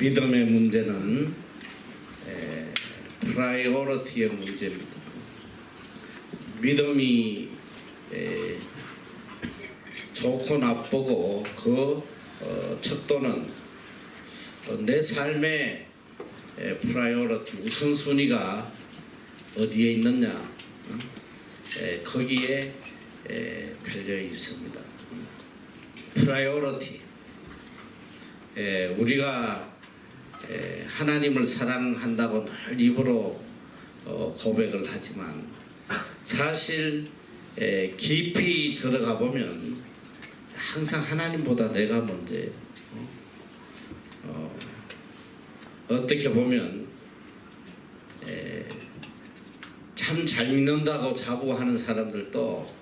믿음의 문제는 프라이어리티의 문제입니다. 믿음이 좋고 나쁘고 그 척도는 내 삶의 프라이어리티 우선순위가 어디에 있느냐 거기에 달려 있습니다. 프라이어리티 우리가 하나님을 사랑한다고 늘 입으로 고백을 하지만 사실 깊이 들어가 보면 항상 하나님보다 내가 먼저예요. 어떻게 보면 참 잘 믿는다고 자부하는 사람들도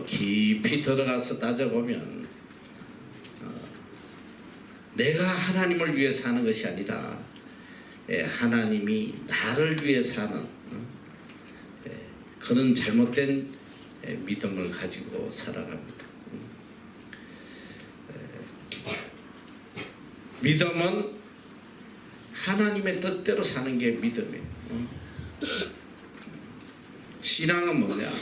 깊이 들어가서 따져보면 내가 하나님을 위해 사는 것이 아니라 하나님이 나를 위해 사는 그런 잘못된 믿음을 가지고 살아갑니다. 믿음은 하나님의 뜻대로 사는 게 믿음이에요. 신앙은 뭐냐?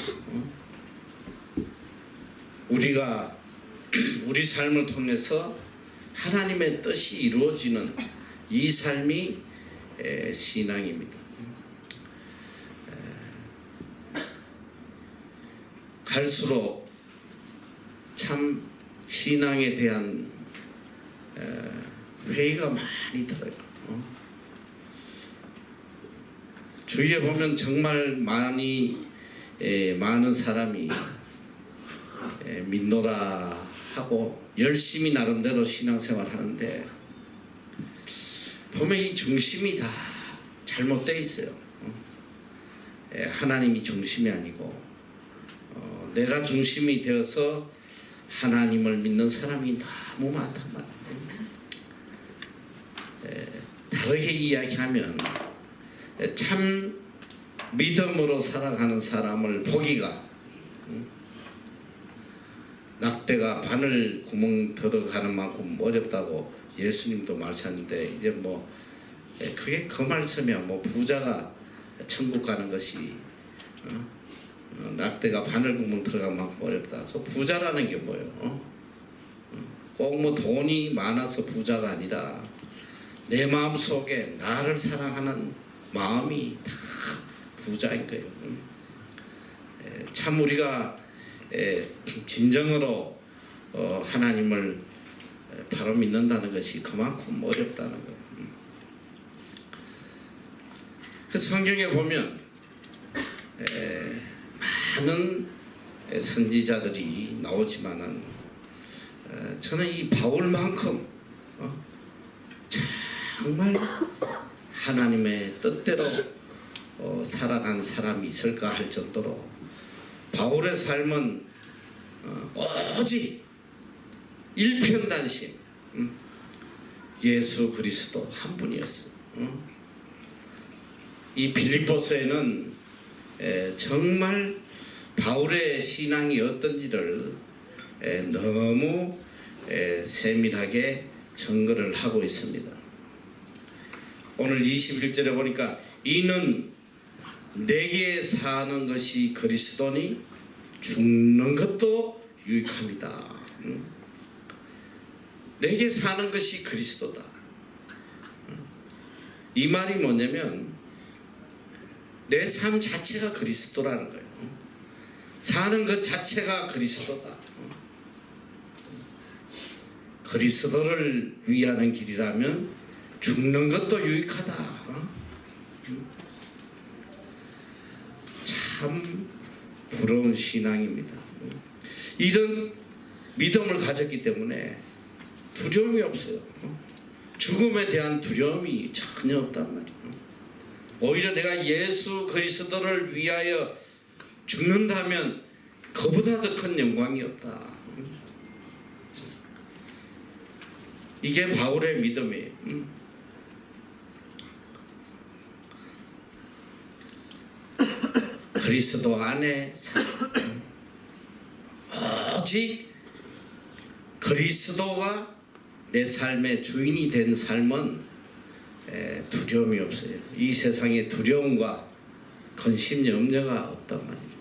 우리가 우리 삶을 통해서 하나님의 뜻이 이루어지는 이 삶이 신앙입니다. 갈수록 참 신앙에 대한 회의가 많이 들어요. 주위에 보면 정말 많은 사람이 믿노라 하고 열심히 나름대로 신앙생활 하는데 보면 이 중심이 다 잘못되어 있어요. 하나님이 중심이 아니고 내가 중심이 되어서 하나님을 믿는 사람이 너무 많단 말이에요. 다르게 이야기하면 참 믿음으로 살아가는 사람을 보기가 낙대가 바늘 구멍 들어가는 만큼 어렵다고 예수님도 말씀하는데 이제 뭐 그게 그 말씀이야. 뭐 부자가 천국 가는 것이 낙대가 바늘 구멍 들어가는 만큼 어렵다. 그 부자라는 게 뭐예요? 꼭 뭐 돈이 많아서 부자가 아니라 내 마음 속에 나를 사랑하는 마음이 다 부자인 거예요. 참 우리가 진정으로 하나님을 바로 믿는다는 것이 그만큼 어렵다는 거예요. 그 성경에 보면 많은 선지자들이 나오지만은 저는 이 바울만큼 정말 하나님의 뜻대로 살아간 사람이 있을까 할 정도로 바울의 삶은 오직 일편단심 예수 그리스도 한 분이었어요. 이 빌립보서에는 정말 바울의 신앙이 어떤지를 너무 세밀하게 증거를 하고 있습니다. 오늘 21절에 보니까 이는 내게 사는 것이 그리스도니 죽는 것도 유익합니다. 내게 사는 것이 그리스도다. 이 말이 뭐냐면 내 삶 자체가 그리스도라는 거예요. 사는 것 자체가 그리스도다. 그리스도를 위하는 길이라면 죽는 것도 유익하다. 참 부러운 신앙입니다. 이런 믿음을 가졌기 때문에 두려움이 없어요. 죽음에 대한 두려움이 전혀 없단 말이에요. 오히려 내가 예수 그리스도를 위하여 죽는다면 그보다 더 큰 영광이 없다. 이게 바울의 믿음이에요. 그리스도 안에 오직 그리스도가 내 삶의 주인이 된 삶은 두려움이 없어요. 이 세상에 두려움과 근심, 염려가 없단 말이죠.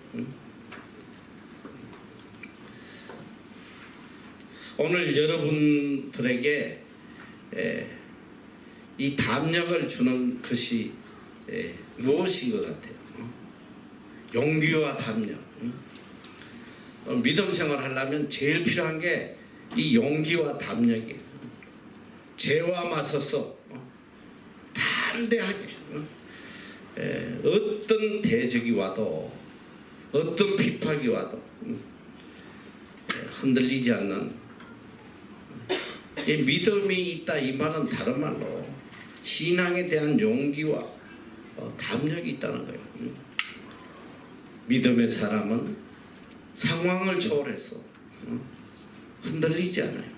오늘 여러분들에게 이 담력을 주는 것이 무엇인 것 같아요? 용기와 담력. 믿음 생활 하려면 제일 필요한 게 이 용기와 담력이에요. 죄와 맞서서 담대하게 어떤 대적이 와도 어떤 핍박이 와도 흔들리지 않는 이 믿음이 있다, 이 말은 다른 말로 신앙에 대한 용기와 담력이 있다는 거예요. 믿음의 사람은 상황을 초월해서 흔들리지 않아요.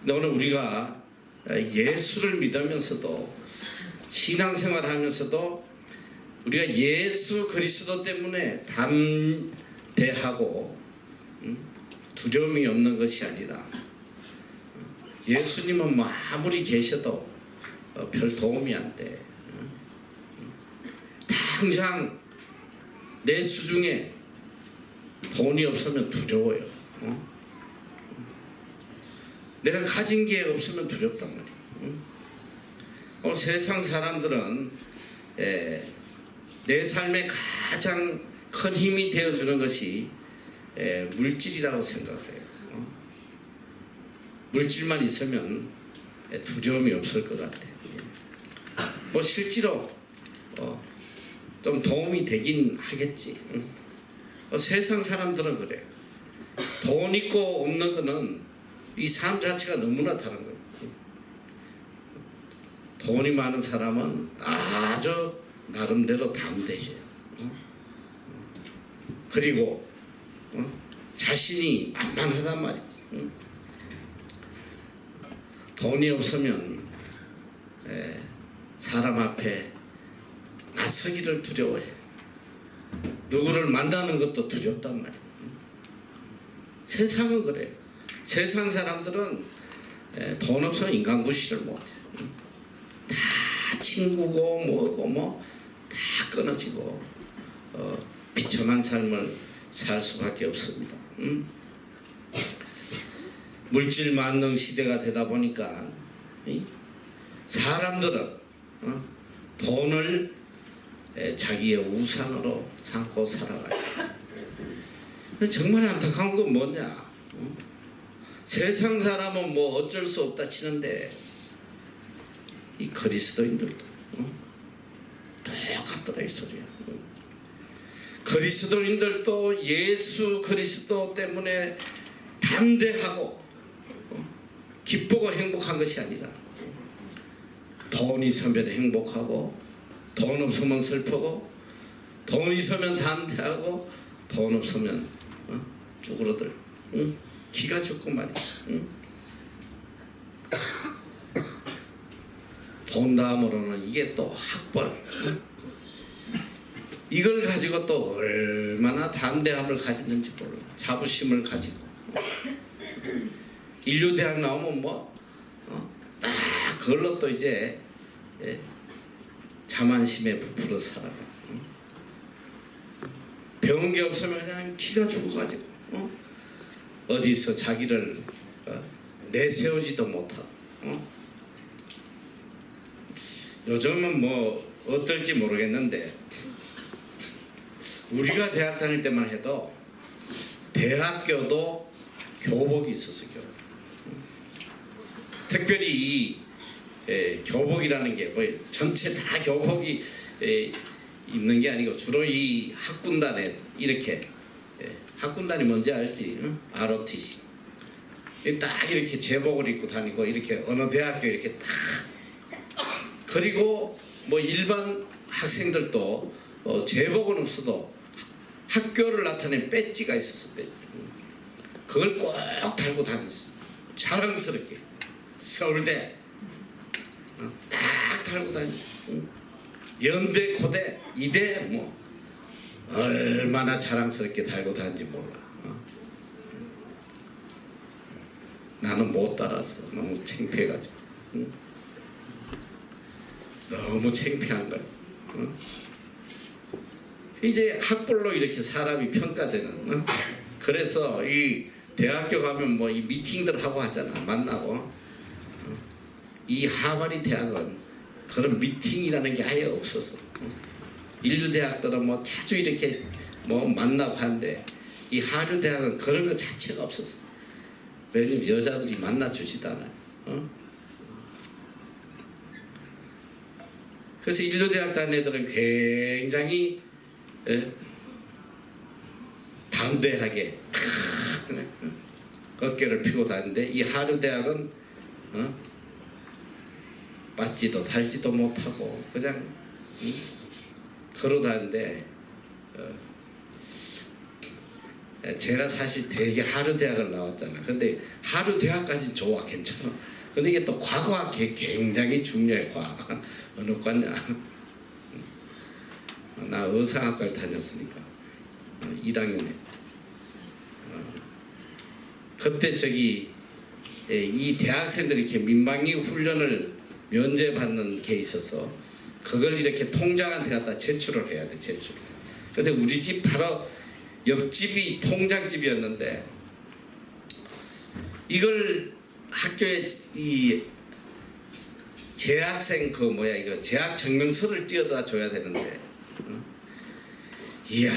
근데 오늘 우리가 예수를 믿으면서도 신앙생활 하면서도 우리가 예수 그리스도 때문에 담대하고 두려움이 없는 것이 아니라 예수님은 뭐 아무리 계셔도 별 도움이 안 돼. 당장 내 수중에 돈이 없으면 두려워요. 내가 가진 게 없으면 두렵단 말이에요. 오늘 세상 사람들은 내 삶에 가장 큰 힘이 되어주는 것이 물질이라고 생각해요. 물질만 있으면 두려움이 없을 것 같아요. 뭐 실제로 좀 도움이 되긴 하겠지. 세상 사람들은 그래요. 돈 있고 없는 거는 이 삶 자체가 너무나 다른 거예요. 돈이 많은 사람은 아주 나름대로 담대해요. 그리고 자신이 만만하단 말이지. 돈이 없으면 사람 앞에 나서기를 두려워해. 누구를 만나는 것도 두렵단 말이에요. 세상은 그래요. 세상 사람들은 돈 없으면 인간구실을 못해. 다 친구고 뭐고 뭐 다 끊어지고 비참한 삶을 살 수밖에 없습니다. 물질 만능 시대가 되다 보니까 사람들은 돈을 자기의 우상으로 삼고 살아가요. 근데 정말 안타까운 건 뭐냐? 세상 사람은 뭐 어쩔 수 없다 치는데 이 그리스도인들도 똑같더라 이 소리야. 그리스도인들도 예수 그리스도 때문에 담대하고 기쁘고 행복한 것이 아니라 돈 있으면 행복하고 돈 없으면 슬프고 돈 있으면 담대하고 돈 없으면 쭈그러들 기가 죽고 말이야. 돈 다음으로는 이게 또 학벌. 이걸 가지고 또 얼마나 담대함을 가지는지 몰라. 자부심을 가지고 인류대학 나오면 딱 그걸로 또 이제 자만심에 부풀어 살아가. 배운 게 없으면 그냥 기가 죽어가지고 어디서 자기를 내세우지도 못하고. 요즘은 뭐 어떨지 모르겠는데 우리가 대학 다닐 때만 해도 대학교도 교복이 있었어요. 교복. 특별히 이 교복이라는 게 뭐 전체 다 교복이 입는 게 아니고 주로 이 학군단에 이렇게 학군단이 뭔지 알지? ROTC 딱 이렇게 제복을 입고 다니고 이렇게 어느 대학교 이렇게 딱. 그리고 뭐 일반 학생들도 제복은 없어도 학교를 나타낸 배지가 있었어. 배지. 그걸 꼭 달고 다녔어. 자랑스럽게 서울대 딱 달고 다녔어. 연대, 고대, 이대 뭐 얼마나 자랑스럽게 달고 다니는지 몰라. 나는 못 따랐어. 너무 창피해가지고. 응? 너무 창피한 거야. 응? 이제 학벌로 이렇게 사람이 평가되는. 응? 그래서 이 대학교 가면 뭐 이 미팅들 하고 하잖아. 만나고. 응? 이 하버드 대학은 그런 미팅이라는 게 아예 없었어. 응? 인류 대학들은 뭐 자주 이렇게 뭐 만나고 하는데 이 하류 대학은 그런 것 자체가 없었어. 왜냐면 여자들이 만나주지도 않아요. 어? 그래서 인류대학 다니는 애들은 굉장히 담대하게 어깨를 펴고 다니는데 이 하류대학은 맞지도 달지도 못하고 그냥 걸어 다니는데 제가 사실 되게 하류대학을 나왔잖아. 근데 하류대학까지는 좋아, 괜찮아. 근데 이게 또 과학이 굉장히 중요해. 과학 어느 과냐. 나 의상학과를 다녔으니까 1학년에 그때 저기 이 대학생들이 이렇게 민방위 훈련을 면제받는 게 있어서 그걸 이렇게 통장한테 갖다 제출을 해야 돼. 제출. 근데 우리 집 바로 옆집이 통장집이었는데 이걸 학교에 이 재학생 그 뭐야 이거 재학 증명서를 띄어다 줘야 되는데 이야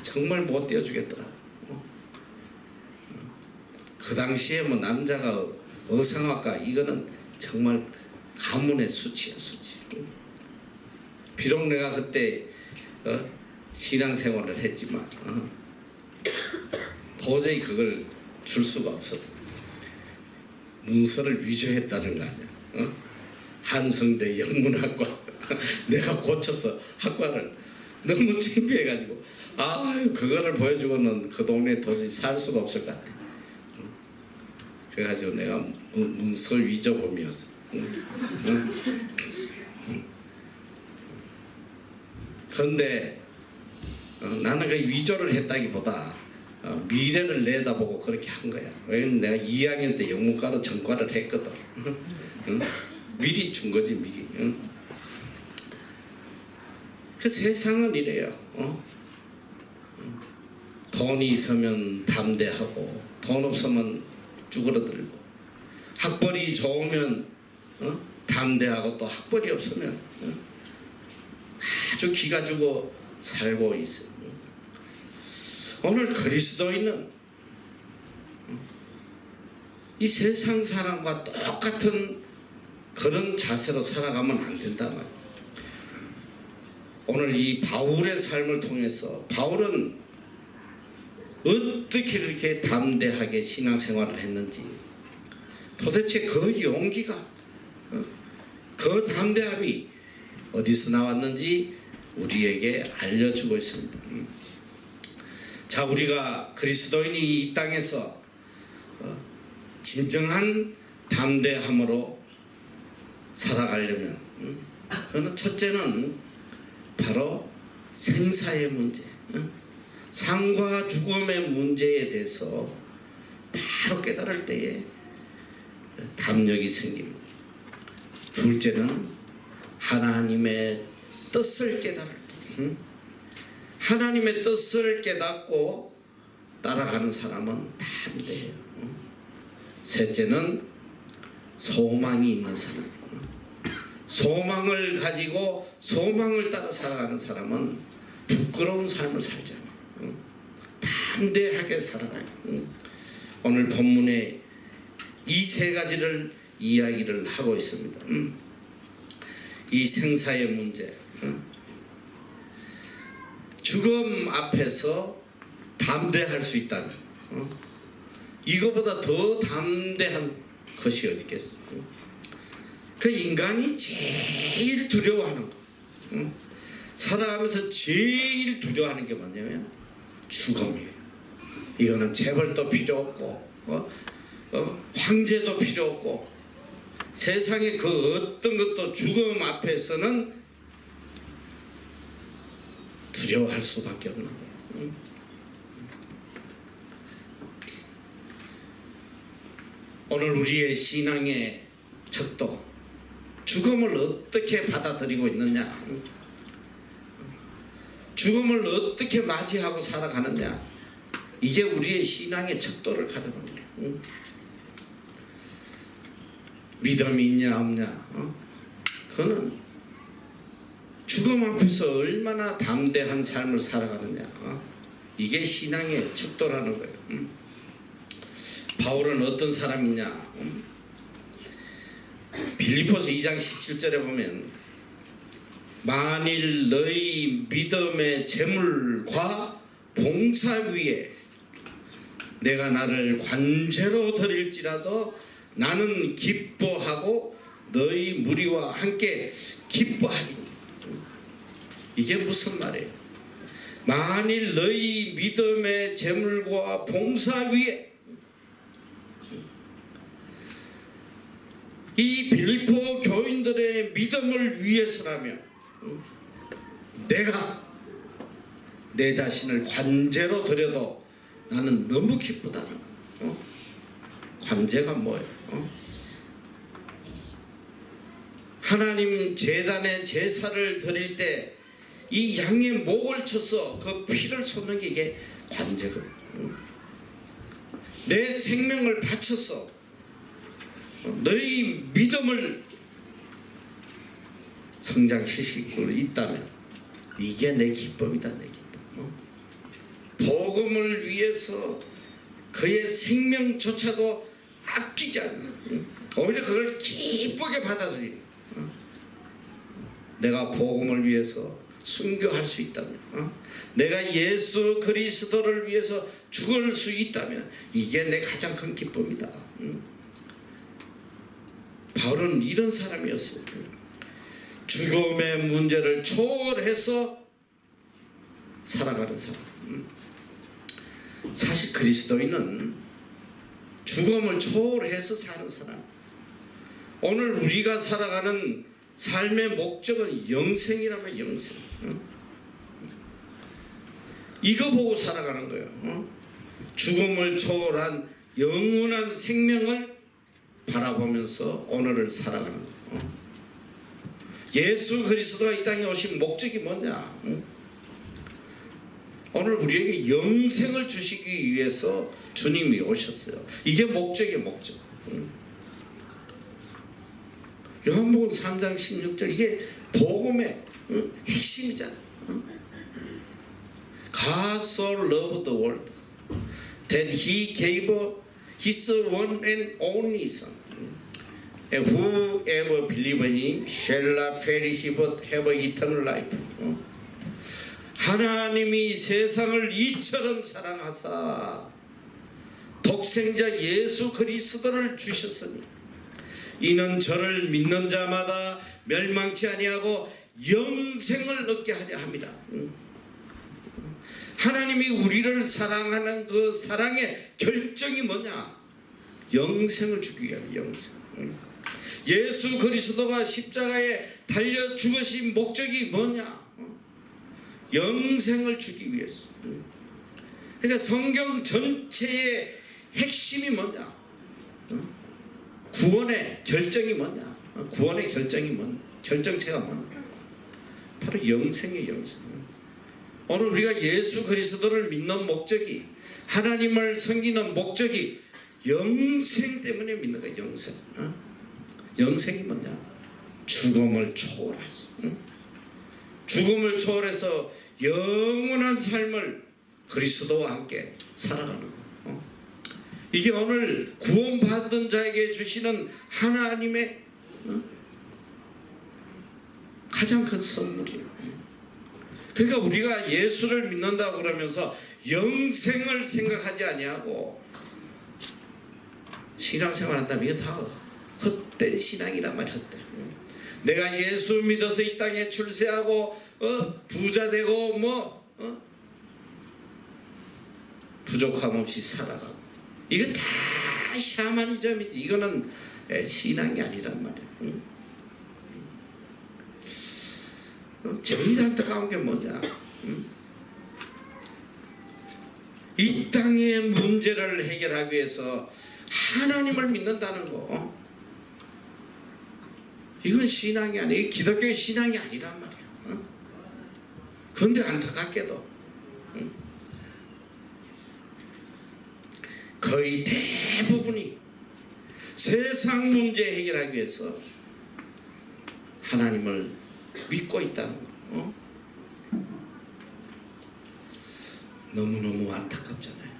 정말 못 띄워주겠더라. 그 당시에 뭐 남자가 의상학과 이거는 정말 가문의 수치야 수치. 비록 내가 그때 신앙생활을 했지만 도저히 그걸 줄 수가 없었어. 문서를 위조했다는 거 아니야. 한성대 영문학과 내가 고쳐서 학과를 너무 창피해가지고 그거를 보여주고는 그 동네에 도저히 살 수가 없을 것 같아. 그래가지고 내가 문서 위조범이었어. 그런데 나는 그 위조를 했다기보다 미래를 내다보고 그렇게 한 거야. 왜냐면 내가 2학년 때 영문과로 전과를 했거든. 미리 준 거지 미리. 그 세상은 이래요. 돈이 있으면 담대하고 돈 없으면 쭈그러들고 학벌이 좋으면 담대하고 또 학벌이 없으면 아주 기가 주고 살고 있어요. 오늘 그리스도인은 이 세상 사람과 똑같은 그런 자세로 살아가면 안 된다 말이에요. 오늘 이 바울의 삶을 통해서 바울은 어떻게 그렇게 담대하게 신앙생활을 했는지 도대체 그 용기가 그 담대함이 어디서 나왔는지 우리에게 알려주고 있습니다. 자, 우리가 그리스도인이 이 땅에서 진정한 담대함으로 살아가려면 그는 첫째는 바로 생사의 문제, 삶과 죽음의 문제에 대해서 바로 깨달을 때에 담력이 생깁니다. 둘째는 하나님의 뜻을 깨달을 때, 하나님의 뜻을 깨닫고 따라가는 사람은 담대해요. 셋째는 소망이 있는 사람, 소망을 가지고 소망을 따라 살아가는 사람은 부끄러운 삶을 살지 않아요. 담대하게 살아가요. 오늘 본문에 이 세 가지를 이야기를 하고 있습니다. 이 생사의 문제, 죽음 앞에서 담대할 수 있다면 이거보다 더 담대한 것이 어디 있겠어요? 그 인간이 제일 두려워하는 거, 살아가면서 제일 두려워하는 게 뭐냐면 죽음이에요. 이거는 재벌도 필요 없고 황제도 필요 없고 세상에 그 어떤 것도 죽음 앞에서는 두려워할 수밖에 없는 거예요. 오늘 우리의 신앙의 척도, 죽음을 어떻게 받아들이고 있느냐, 죽음을 어떻게 맞이하고 살아가느냐, 이게 우리의 신앙의 척도를 가르는 거예요. 믿음이 있냐 없냐, 그거는 죽음 앞에서 얼마나 담대한 삶을 살아가느냐, 이게 신앙의 척도라는 거예요. 바울은 어떤 사람이냐, 빌립보서 2장 17절에 보면 만일 너희 믿음의 재물과 봉사 위에 내가 나를 관제로 드릴지라도 나는 기뻐하고 너희 무리와 함께 기뻐하리. 이게 무슨 말이에요? 만일 너희 믿음의 재물과 봉사 위에, 이 빌립보 교인들의 믿음을 위해서라면 내가 내 자신을 관제로 드려도 나는 너무 기쁘다. 관제가 뭐예요? 하나님 제단에 제사를 드릴 때 이 양의 목을 쳐서 그 피를 쏟는 게 이게 관제거든. 내 생명을 바쳐서 너희 믿음을 성장시키고 있다면 이게 내 기쁨이다, 내 기쁨. 복음을 위해서 그의 생명조차도 아끼지 않는, 오히려 그걸 기쁘게 받아들이는, 내가 복음을 위해서 순교할 수 있다면, 내가 예수 그리스도를 위해서 죽을 수 있다면 이게 내 가장 큰 기쁨이다. 바울은 이런 사람이었어요. 죽음의 문제를 초월해서 살아가는 사람. 사실 그리스도인은 죽음을 초월해서 사는 사람. 오늘 우리가 살아가는 삶의 목적은 영생이라면 영생. 이거 보고 살아가는 거예요. 죽음을 초월한 영원한 생명을 바라보면서 오늘을 살아가는 거예요. 예수 그리스도가 이 땅에 오신 목적이 뭐냐? 오늘 우리에게 영생을 주시기 위해서 주님이 오셨어요. 이게 목적이에요, 목적. 요한복음 3장 16절, 이게 복음의 핵심이잖아. God so loved the world that he gave his one and only son, and whoever believes in him shall not perish but have eternal life. 하나님이 세상을 이처럼 사랑하사 독생자 예수 그리스도를 주셨으니 이는 저를 믿는 자마다 멸망치 아니하고 영생을 얻게 하려 합니다. 하나님이 우리를 사랑하는 그 사랑의 결정이 뭐냐? 영생을 주기 위한 영생. 예수 그리스도가 십자가에 달려 죽으신 목적이 뭐냐? 영생을 주기 위해서. 그러니까 성경 전체의 핵심이 뭐냐? 구원의 결정이 뭐냐? 구원의 결정이 뭐냐? 결정체가 뭐냐? 바로 영생의 영생. 오늘 우리가 예수 그리스도를 믿는 목적이, 하나님을 섬기는 목적이 영생 때문에 믿는 거야. 영생. 영생이 뭐냐? 죽음을 초월해서, 죽음을 초월해서 영원한 삶을 그리스도와 함께 살아가는 거. 이게 오늘 구원받은 자에게 주시는 하나님의 가장 큰 선물이에요. 그러니까 우리가 예수를 믿는다고 그러면서 영생을 생각하지 아니하고 신앙생활 한다면 이게 다 헛된 신앙이란 말이야. 헛된. 내가 예수 믿어서 이 땅에 출세하고 부자 되고 부족함 없이 살아가고, 이거 다 샤머니즘이지. 이거는 신앙이 아니란 말이야. 제일 안타까운 게 뭐냐? 이 땅의 문제를 해결하기 위해서 하나님을 믿는다는 거, 이건 신앙이 아니에요. 기독교의 신앙이 아니란 말이에요. 그런데 안타깝게도 거의 대부분이 세상 문제 해결하기 위해서 하나님을 믿고 있다는 거, 너무너무 안타깝잖아요.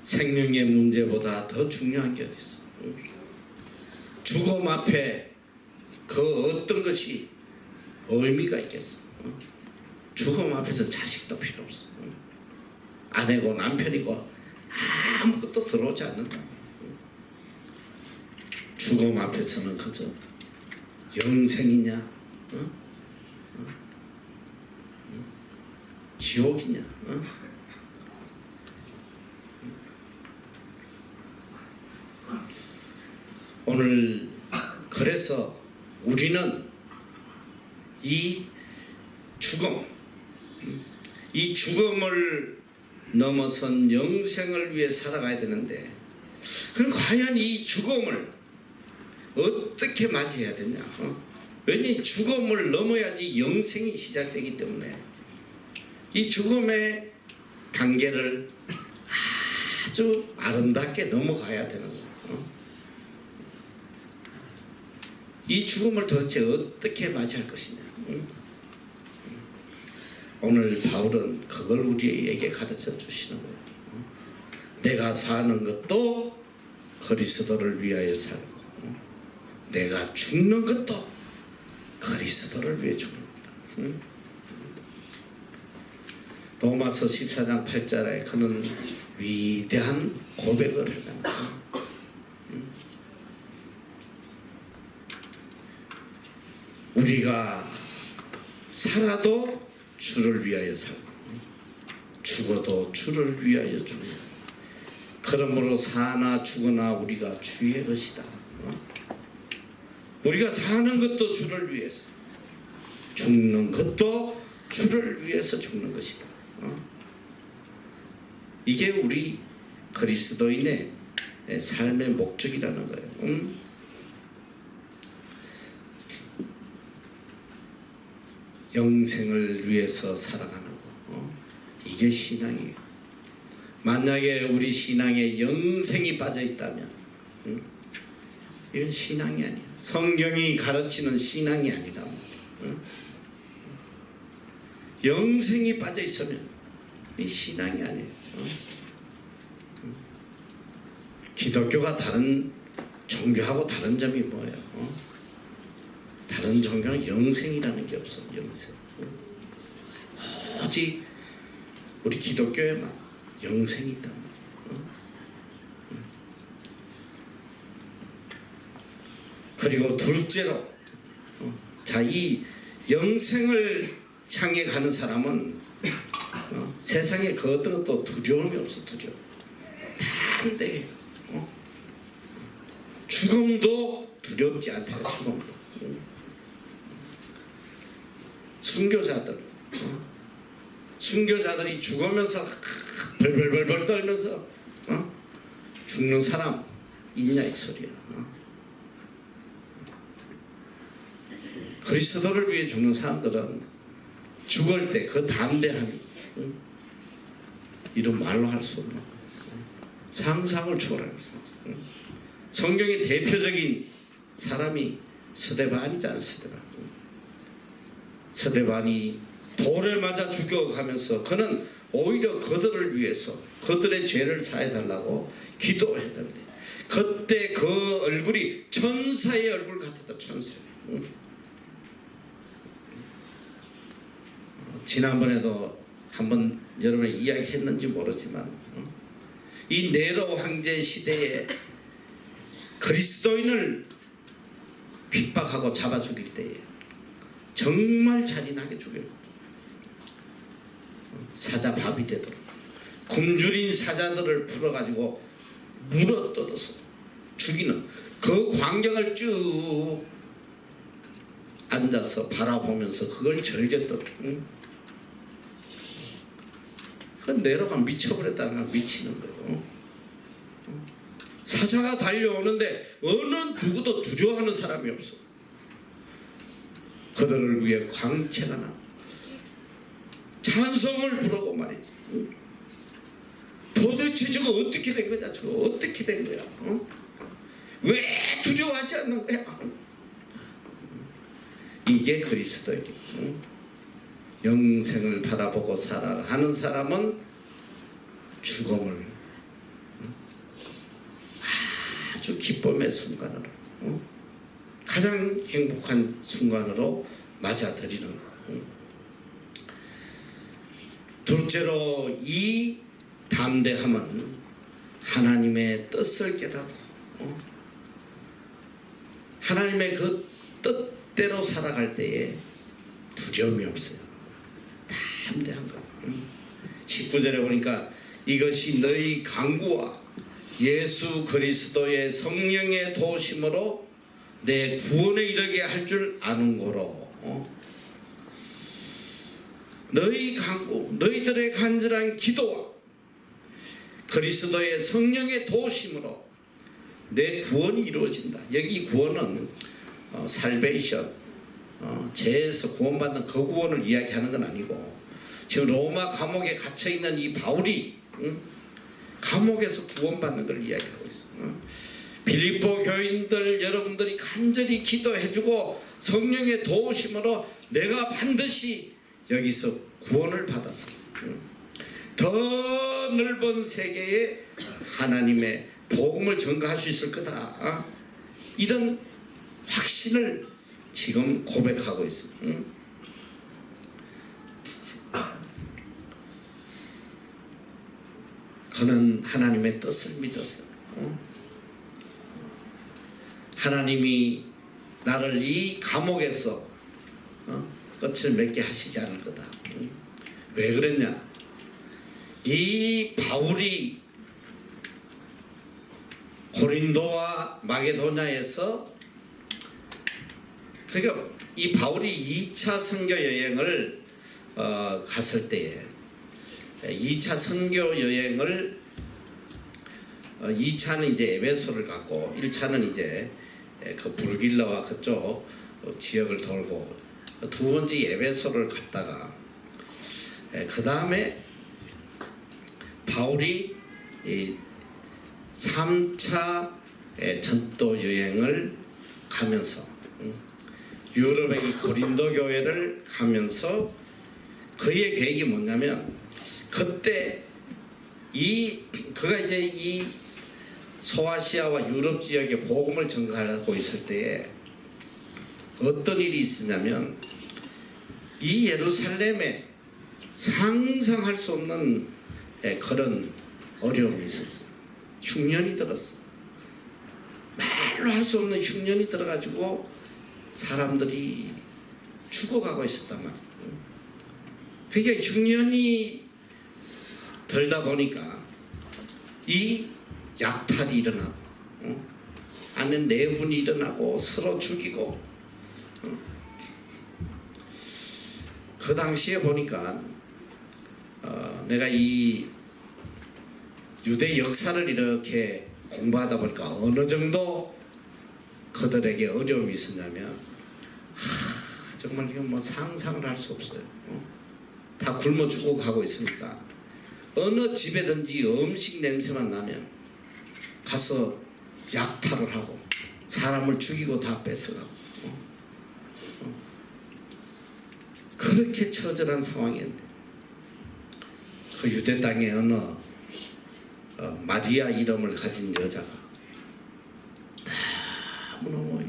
생명의 문제보다 더 중요한 게 어디 있어? 죽음 앞에 그 어떤 것이 의미가 있겠어? 죽음 앞에서 자식도 필요 없어. 아내고 남편이고 아무것도 들어오지 않는다. 죽음 앞에서는 그저 영생이냐, 지옥이냐, 오늘 그래서 우리는 이 죽음을 넘어선 영생을 위해 살아가야 되는데, 그럼 과연 이 죽음을 어떻게 맞이해야 되냐? 왜냐하면 죽음을 넘어야지 영생이 시작되기 때문에 이 죽음의 단계를 아주 아름답게 넘어가야 되는 거예요. 이 죽음을 도대체 어떻게 맞이할 것이냐? 오늘 바울은 그걸 우리에게 가르쳐 주시는 거예요. 내가 사는 것도 그리스도를 위하여 살고, 내가 죽는 것도 그리스도를 위해 죽는 거다. 로마서 14장 8절에 그는 위대한 고백을 해요. 우리가 살아도 주를 위하여 살고 죽어도 주를 위하여 죽는, 그러므로 사나 죽으나 우리가 주의 것이다. 우리가 사는 것도 주를 위해서, 죽는 것도 주를 위해서 죽는 것이다. 이게 우리 그리스도인의 삶의 목적이라는 거예요. 영생을 위해서 살아가는 거, 이게 신앙이에요. 만약에 우리 신앙에 영생이 빠져 있다면 이건 신앙이 아니에요. 성경이 가르치는 신앙이 아니라 영생이 빠져 있으면 이 신앙이 아니에요. 기독교가 다른 종교하고 다른 점이 뭐예요? 다른 종교는 영생이라는 게 없어. 영생. 오직 우리 기독교에만 영생이 있다. 그리고 둘째로, 자, 이 영생을 향해 가는 사람은 세상에 그 어떤 것도 두려움이 없어. 두려움. 반대해요. 죽음도 두렵지 않다. 죽음도. 순교자들이 죽으면서 벌벌벌벌 떨면서 죽는 사람 있냐 이 소리야. 그리스도를 위해 죽는 사람들은 죽을 때 그 담대함이 이런 말로 할 수 없는 상상을 초월하면서, 성경의 대표적인 사람이 스데반이잖아. 스데반이 돌에 맞아 죽어가면서 그는 오히려 그들을 위해서 그들의 죄를 사해달라고 기도했는데, 그때 그 얼굴이 천사의 얼굴 같았다. 천사. 지난번에도 한번 여러분이 이야기했는지 모르지만, 이 네로 황제 시대에 그리스도인을 핍박하고 잡아 죽일 때에 정말 잔인하게 죽였거든. 사자 밥이 되도록 굶주린 사자들을 풀어가지고 물어뜯어서 죽이는 그 광경을 쭉 앉아서 바라보면서 그걸 즐겼더라. 그 네로가 미쳐버렸다가 미치는 거예요. 사자가 달려오는데 어느 누구도 두려워하는 사람이 없어. 그들을 위해 광채가 나 찬송을 부르고 말이지. 도대체 저거 어떻게 된 거냐? 저거 어떻게 된 거야? 왜 두려워하지 않는 거야? 이게 그리스도예요. 영생을 바라보고 살아가는 사람은 죽음을 아주 기쁨의 순간으로, 가장 행복한 순간으로 맞아들이는 거예요. 둘째로 이 담대함은 하나님의 뜻을 깨닫고 하나님의 그 뜻대로 살아갈 때에 두려움이 없어요. 담대한 거. 19절에 보니까 이것이 너희 강구와 예수 그리스도의 성령의 도우심으로 내 구원에 이르게 할 줄 아는 거로. 너희 강구, 너희들의 간절한 기도와 그리스도의 성령의 도우심으로 내 구원이 이루어진다. 여기 구원은 살베이션, 죄에서 구원받는 그 구원을 이야기하는 건 아니고, 지금 로마 감옥에 갇혀있는 이 바울이 감옥에서 구원받는 걸 이야기하고 있어. 빌립보 교인들 여러분들이 간절히 기도해주고 성령의 도우심으로 내가 반드시 여기서 구원을 받았어. 더 넓은 세계에 하나님의 복음을 전가할 수 있을 거다. 이런 확신을 지금 고백하고 있어. 그는 하나님의 뜻을 믿었어. 하나님이 나를 이 감옥에서 끝을 맺게 하시지 않을 거다. 왜 그랬냐? 이 바울이 고린도와 마게도냐에서, 그러니까 이 바울이 2차 선교 여행을 갔을 때에 2차 선교 여행을 2차는 이제 에베소를 갔고 1차는 이제 그 불길라와 그쪽 지역을 돌고 두 번째 에베소를 갔다가 그 다음에 바울이 이 3차 전도 여행을 가면서 유럽의 고린도 교회를 가면서 그의 계획이 뭐냐면, 그때 그가 이제 이 소아시아와 유럽 지역에 복음을 전가하고 있을 때에 어떤 일이 있었냐면, 이 예루살렘에 상상할 수 없는 그런 어려움이 있었어요. 흉년이 들었어. 말로 할 수 없는 흉년이 들어가지고 사람들이 죽어가고 있었단 말이에요. 그게 흉년이 들다 보니까 이 약탈이 일어나고, 안에 내분이 일어나고 서로 죽이고, 그 당시에 보니까 내가 이 유대 역사를 이렇게 공부하다 보니까 어느 정도 그들에게 어려움이 있었냐면, 정말 이건 뭐 상상을 할 수 없어요. 다 굶어 죽고 가고 있으니까 어느 집에든지 음식 냄새만 나면 가서 약탈을 하고 사람을 죽이고 다 뺏어가고, 그렇게 처절한 상황이었는데, 그 유대 땅에 어느 마리아 이름을 가진 여자가 너무너무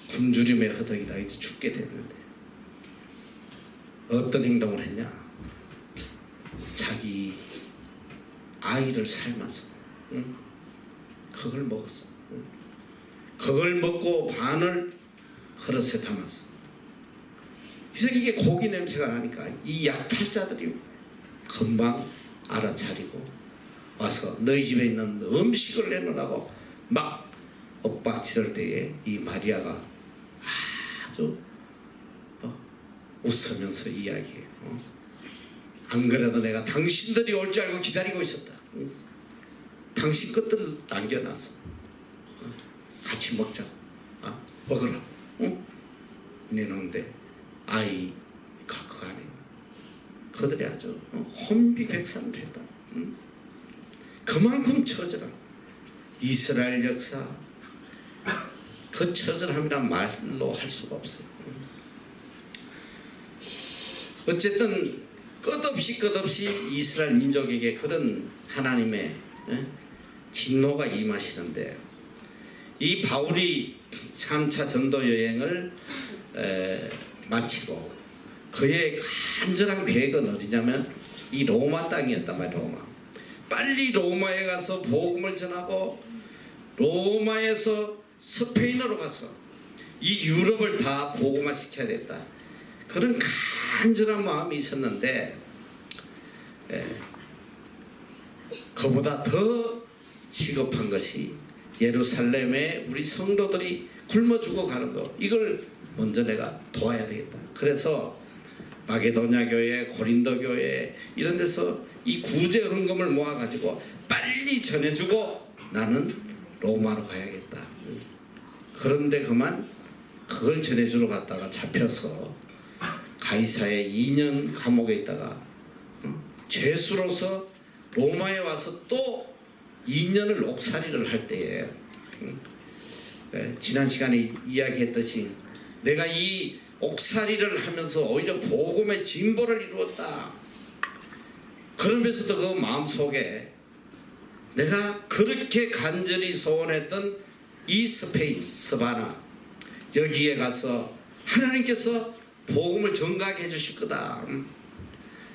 굶주림에 허덕이다 이제 죽게 됐는데 어떤 행동을 했냐? 자기 아이를 삶아서 그걸 먹었어. 그걸 먹고 반을 그릇에 담았어. 그래서 이게 고기 냄새가 나니까 이 약탈자들이 금방 알아차리고 와서 너희 집에 있는 음식을 내놓으라고 막 엇박지를 때에 이 마리아가 아주 웃으면서 이야기해요. 안 그래도 내가 당신들이 올 줄 알고 기다리고 있었다. 당신 것들 남겨놨어. 같이 먹자. 먹으라고. 내놓는데 아이가 그 안에 그들이 아주 혼비백산을 했다. 그만큼 처절한 이스라엘 역사, 그 처절함이란 말로 할 수가 없어요. 어쨌든 끝없이 이스라엘 민족에게 그런 하나님의 진노가 임하시는데, 이 바울이 3차 전도 여행을 마치고 그의 간절한 계획은 어디냐면 이 로마 땅이었단 말이에요. 로마. 빨리 로마에 가서 복음을 전하고 로마에서 스페인으로 가서 이 유럽을 다 복음화 시켜야 됐다. 그런 간절한 마음이 있었는데, 그보다 더 시급한 것이 예루살렘에 우리 성도들이 굶어 죽어가는 거, 이걸 먼저 내가 도와야 되겠다. 그래서 마게도냐 교회, 고린도 교회 이런 데서 이 구제 헌금을 모아가지고 빨리 전해주고 나는 로마로 가야겠다. 그런데 그만 그걸 전해주러 갔다가 잡혀서 가이사에 2년 감옥에 있다가 죄수로서 로마에 와서 또 2년을 옥살이를 할 때에 지난 시간에 이야기했듯이 내가 이 옥살이를 하면서 오히려 복음의 진보를 이루었다. 그러면서도 그 마음속에 내가 그렇게 간절히 소원했던 이 스페인 스바나, 여기에 가서 하나님께서 복음을 전가하게 해주실 거다.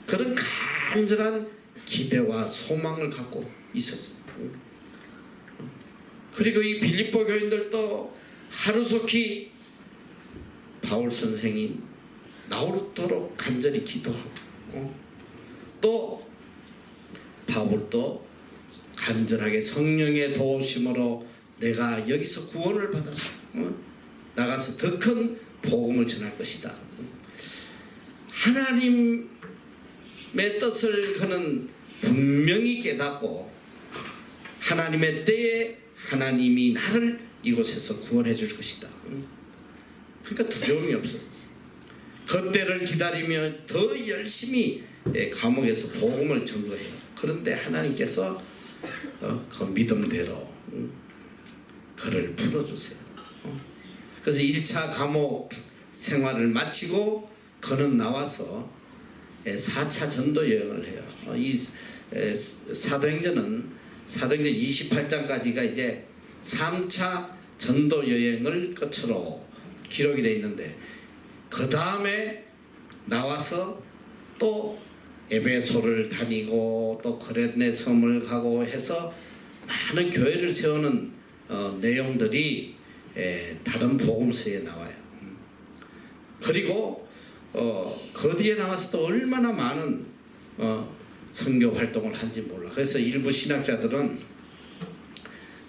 그런 간절한 기대와 소망을 갖고 있었어요. 그리고 이 빌립보 교인들도 하루속히 바울 선생이 나오도록 간절히 기도하고, 또 바울도 간절하게 성령의 도우심으로 내가 여기서 구원을 받아서 나가서 더 큰 복음을 전할 것이다. 하나님의 뜻을 그는 분명히 깨닫고 하나님의 때에 하나님이 나를 이곳에서 구원해 줄 것이다. 그러니까 두려움이 없었어. 그때를 기다리며 더 열심히 감옥에서 복음을 전거해요. 그런데 하나님께서 그 믿음대로 그를 풀어주세요. 그래서 1차 감옥 생활을 마치고 그는 나와서 4차 전도 여행을 해요. 이 사도행전 28장까지가 이제 3차 전도 여행을 끝으로 기록이 되어 있는데, 그 다음에 나와서 또 에베소를 다니고 또 거레네 섬을 가고 해서 많은 교회를 세우는 내용들이 다른 복음서에 나와요. 그리고 그 뒤에 나와서 또 얼마나 많은 선교 활동을 한지 몰라. 그래서 일부 신학자들은,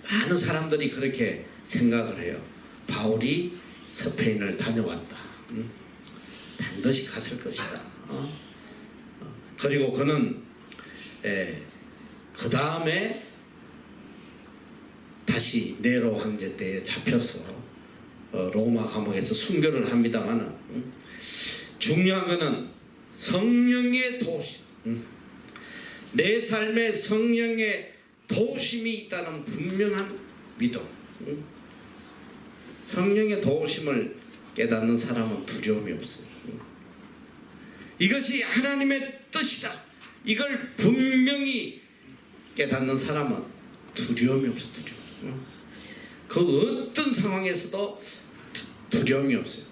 많은 사람들이 그렇게 생각을 해요. 바울이 스페인을 다녀왔다. 반드시 갔을 것이다. 그리고 그는 그 다음에 다시 네로 황제 때에 잡혀서 로마 감옥에서 순교를 합니다만, 중요한 것은 성령의 도우심, 내 삶에 성령의 도우심이 있다는 분명한 믿음. 성령의 도우심을 깨닫는 사람은 두려움이 없어요. 이것이 하나님의 뜻이다, 이걸 분명히 깨닫는 사람은 두려움이 없어요. 두려움. 그 어떤 상황에서도 두려움이 없어요.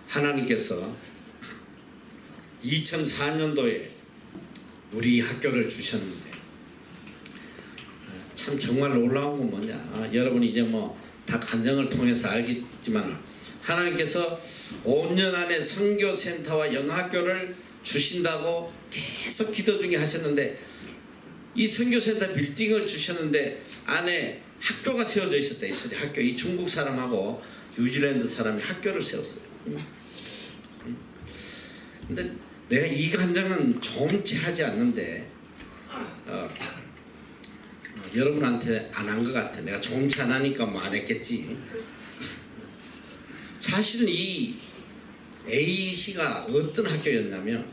하나님께서 2004년도에 우리 학교를 주셨는데, 참 정말 놀라운 건 뭐냐, 여러분이 이제 뭐 다 간증을 통해서 알겠지만 하나님께서 5년 안에 선교센터와 영학교를 주신다고 계속 기도 중에 하셨는데, 이 선교센터 빌딩을 주셨는데 안에 학교가 세워져 있었대. 학교, 이 중국 사람하고 뉴질랜드 사람이 학교를 세웠어요. 근데 내가 이 간증은 좀치 하지 않는데, 여러분한테 안 한 것 같아. 내가 좋지 않으니까 뭐 안 했겠지. 사실은 이 AEC가 어떤 학교였냐면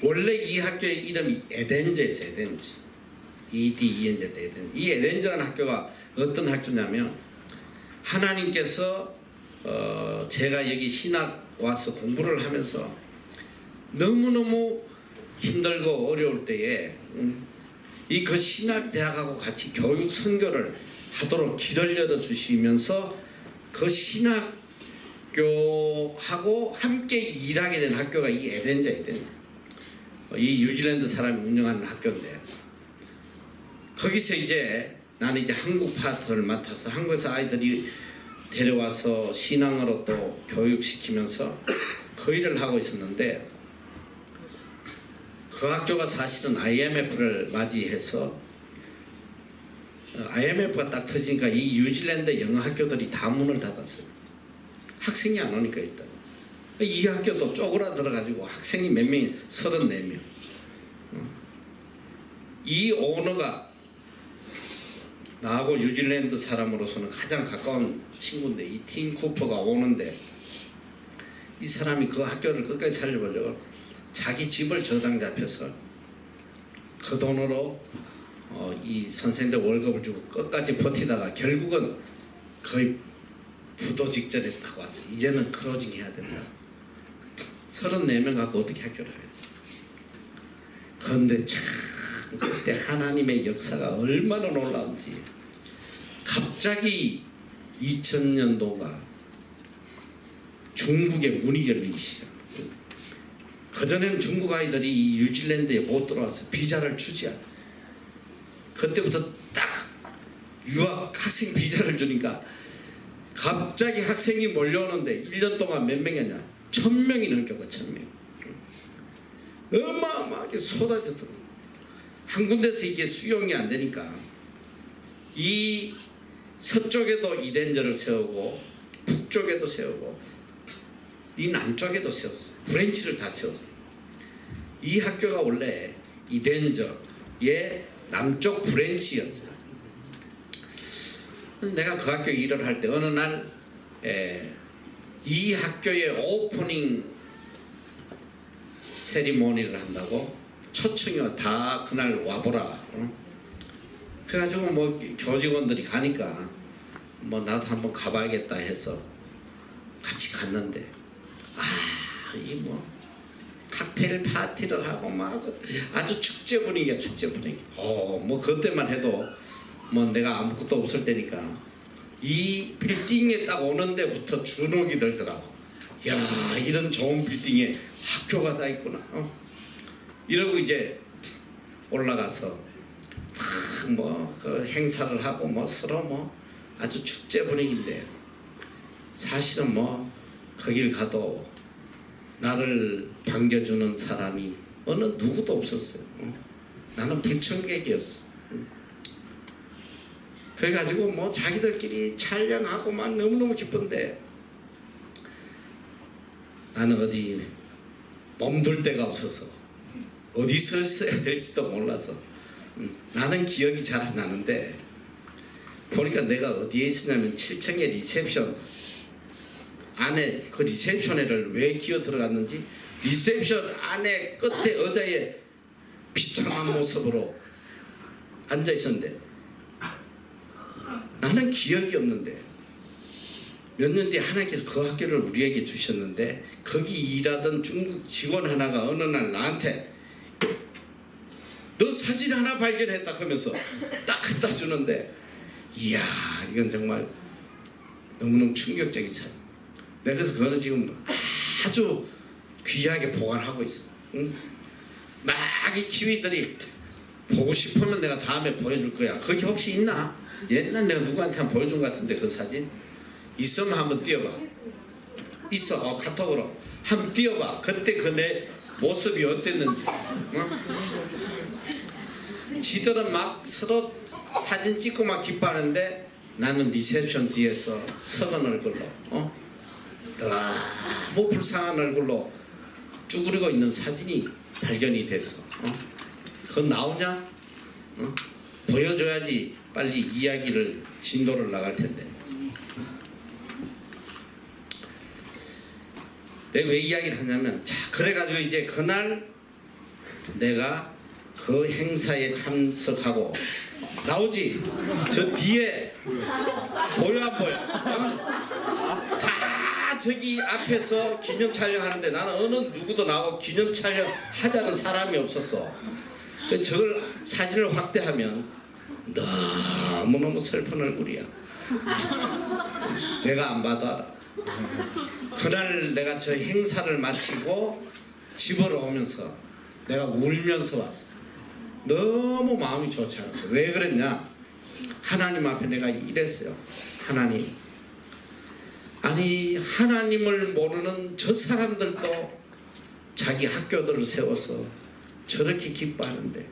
원래 이 학교의 이름이 에덴저였어요. 에덴저. EDEN저 에덴저. 이 에덴저라는 학교가 어떤 학교냐면 하나님께서 제가 여기 신학 와서 공부를 하면서 너무너무 힘들고 어려울 때에 이 그 신학대학하고 같이 교육 선교를 하도록 길을 열어 주시면서 그 신학교하고 함께 일하게 된 학교가 이 에덴저예요. 이 뉴질랜드 사람이 운영하는 학교인데 거기서 이제 나는 이제 한국 파트를 맡아서 한국에서 아이들이 데려와서 신앙으로 또 교육시키면서 그 일을 하고 있었는데 그 학교가 사실은 IMF를 맞이해서 IMF가 딱 터지니까 이 뉴질랜드 영어 학교들이 다 문을 닫았어요. 학생이 안 오니까 일단 이 학교도 쪼그라들어가지고 학생이 몇 명이 34명. 이 오너가 나하고 뉴질랜드 사람으로서는 가장 가까운 친구인데 이 팀 쿠퍼가 오는데 이 사람이 그 학교를 끝까지 살려보려고 자기 집을 저당 잡혀서 그 돈으로 이 선생님들 월급을 주고 끝까지 버티다가 결국은 거의 부도 직전에 딱 왔어. 이제는 클로징 해야 된다. 34명 갖고 어떻게 학교를 하겠어. 그런데 참 그때 하나님의 역사가 얼마나 놀라운지 갑자기 2000년도가 중국에 문이 열리기 시작. 그전에는 중국 아이들이 이 뉴질랜드에 못 들어와서 비자를 주지 않았어요. 그때부터 딱 유학 학생 비자를 주니까 갑자기 학생이 몰려오는데 1년 동안 몇 명이냐? 1000명이 넘겼고 1000명. 어마어마하게 쏟아졌더라고요. 한 군데서 이게 수용이 안 되니까 이 서쪽에도 이덴저를 세우고 북쪽에도 세우고 이 남쪽에도 세웠어요. 브랜치를 다 세웠어요. 이 학교가 원래 이덴저의 남쪽 브랜치였어요. 내가 그 학교 일을 할 때 어느 날 이 학교의 오프닝 세리머니를 한다고 초청이 다 그날 와보라. 그래가지고 뭐 교직원들이 가니까 뭐 나도 한번 가봐야겠다 해서 같이 갔는데 이 뭐 칵테일 파티를 하고 막 아주 축제 분위기야. 축제 분위기. 뭐 그때만 해도 뭐 내가 아무것도 없을 때니까 이 빌딩에 딱 오는 데부터 주눅이 들더라고. 야, 이런 좋은 빌딩에 학교가 다 있구나. 이러고 이제 올라가서 뭐 그 행사를 하고 뭐 서로 뭐 아주 축제 분위기인데 사실은 뭐 거길 가도 나를 반겨주는 사람이 어느 누구도 없었어요. 나는 불청객이었어. 그래가지고 뭐 자기들끼리 촬영하고 막 너무너무 기쁜데 나는 어디 몸둘 데가 없어서 어디서 써야 될지도 몰라서 나는 기억이 잘 안 나는데 보니까 내가 어디에 있었냐면 7층의 리셉션 안에 그 리셉션에를 왜 기어 들어갔는지 리셉션 안에 끝에 의자에 비참한 모습으로 앉아 있었는데 나는 기억이 없는데 몇 년 뒤에 하나님께서 그 학교를 우리에게 주셨는데 거기 일하던 중국 직원 하나가 어느 날 나한테 너 사진 하나 발견했다 하면서 딱 갖다 주는데 이야 이건 정말 너무너무 충격적인 사진. 내가 그래서 그거는 지금 아주 귀하게 보관하고 있어. 막 이 키위들이 보고 싶으면 내가 다음에 보여줄 거야. 거기 혹시 있나? 옛날 내가 누구한테 한번 보여준 것 같은데 그 사진 있으면 한번 띄워봐. 있어. 카톡으로 한번 띄워봐. 그때 그 내 모습이 어땠는지. 지들은 막 서로 사진 찍고 막 기뻐하는데 나는 리셉션 뒤에서 썩은 얼굴로 너무 불쌍한 얼굴로 쭈그리고 있는 사진이 발견이 됐어. 그건 나오냐? 보여줘야지 빨리 이야기를 진도를 나갈 텐데. 내가 왜 이야기를 하냐면, 자, 그래가지고 이제 그날 내가 그 행사에 참석하고 나오지? 저 뒤에 보여 안 보여? 다 저기 앞에서 기념 촬영하는데 나는 어느 누구도 나오고 기념 촬영 하자는 사람이 없었어. 저걸 사진을 확대하면 너무너무 슬픈 얼굴이야. 내가 안 봐도 알아. 그날 내가 저 행사를 마치고 집으로 오면서 내가 울면서 왔어. 너무 마음이 좋지 않았어. 왜 그랬냐? 하나님 앞에 내가 이랬어요. 하나님, 아니 하나님을 모르는 저 사람들도 자기 학교들을 세워서 저렇게 기뻐하는데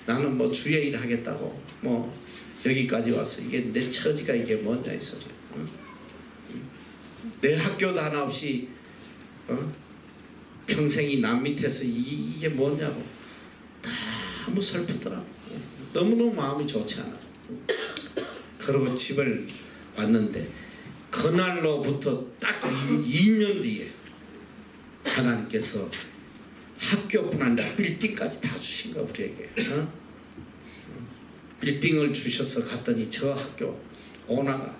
나는 뭐 주의 일 하겠다고 뭐 여기까지 왔어. 이게 내 처지가 이게 뭐냐 이 소리. 내 학교도 하나 없이 평생이 남 밑에서 이게 뭐냐고. 너무 슬프더라고. 너무너무 마음이 좋지 않았어. 그러고 집을 왔는데 그날로부터 딱 2년 뒤에 하나님께서 학교뿐 아니라 빌딩까지 다 주신 거야 우리에게. 빌딩을 주셔서 갔더니 저 학교 오너가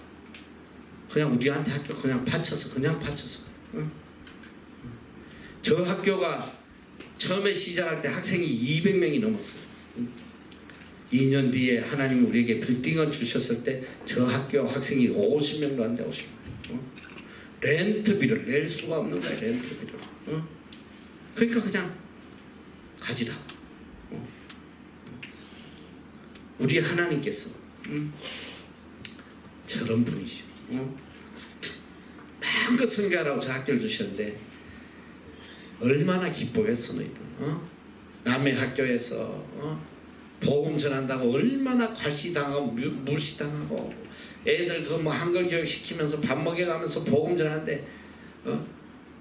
그냥 우리한테 학교 그냥 바쳐서 저 학교가 처음에 시작할 때 학생이 200명이 넘었어요. 2년 뒤에 하나님이 우리에게 빌딩을 주셨을 때 저 학교 학생이 50명도 안 돼. 50명. 렌트비를 낼 수가 없는 거야. 렌트비를. 그러니까 그냥 가지라. 우리 하나님께서 저런 분이시오. 마음껏 선교하라고 저 학교를 주셨는데 얼마나 기쁘겠어 너희들. 남의 학교에서 복음 전한다고 얼마나 괄시당하고 물시당하고 애들 그 뭐 한글 교육 시키면서 밥 먹여가면서 복음 전하는데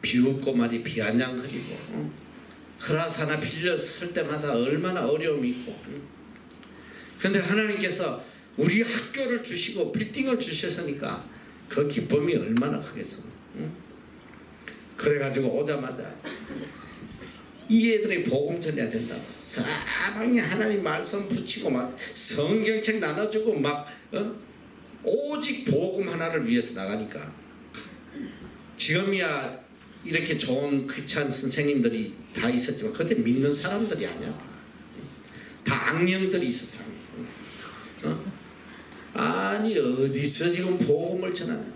비웃고 말이 비아냥거리고 크라사나 빌려 쓸 때마다 얼마나 어려움이 있고. 근데 하나님께서 우리 학교를 주시고 빌딩을 주셨으니까 그 기쁨이 얼마나 크겠어. 그래가지고 오자마자 이 애들이 복음 전해야 된다고 사방에 하나님 말씀 붙이고 막 성경책 나눠주고 막 오직 복음 하나를 위해서 나가니까 지금이야 이렇게 좋은 크리스찬 선생님들이 다 있었지만 그때 믿는 사람들이 아니야. 다 악령들이 있었어. 아니 어디서 지금 복음을 전하냐.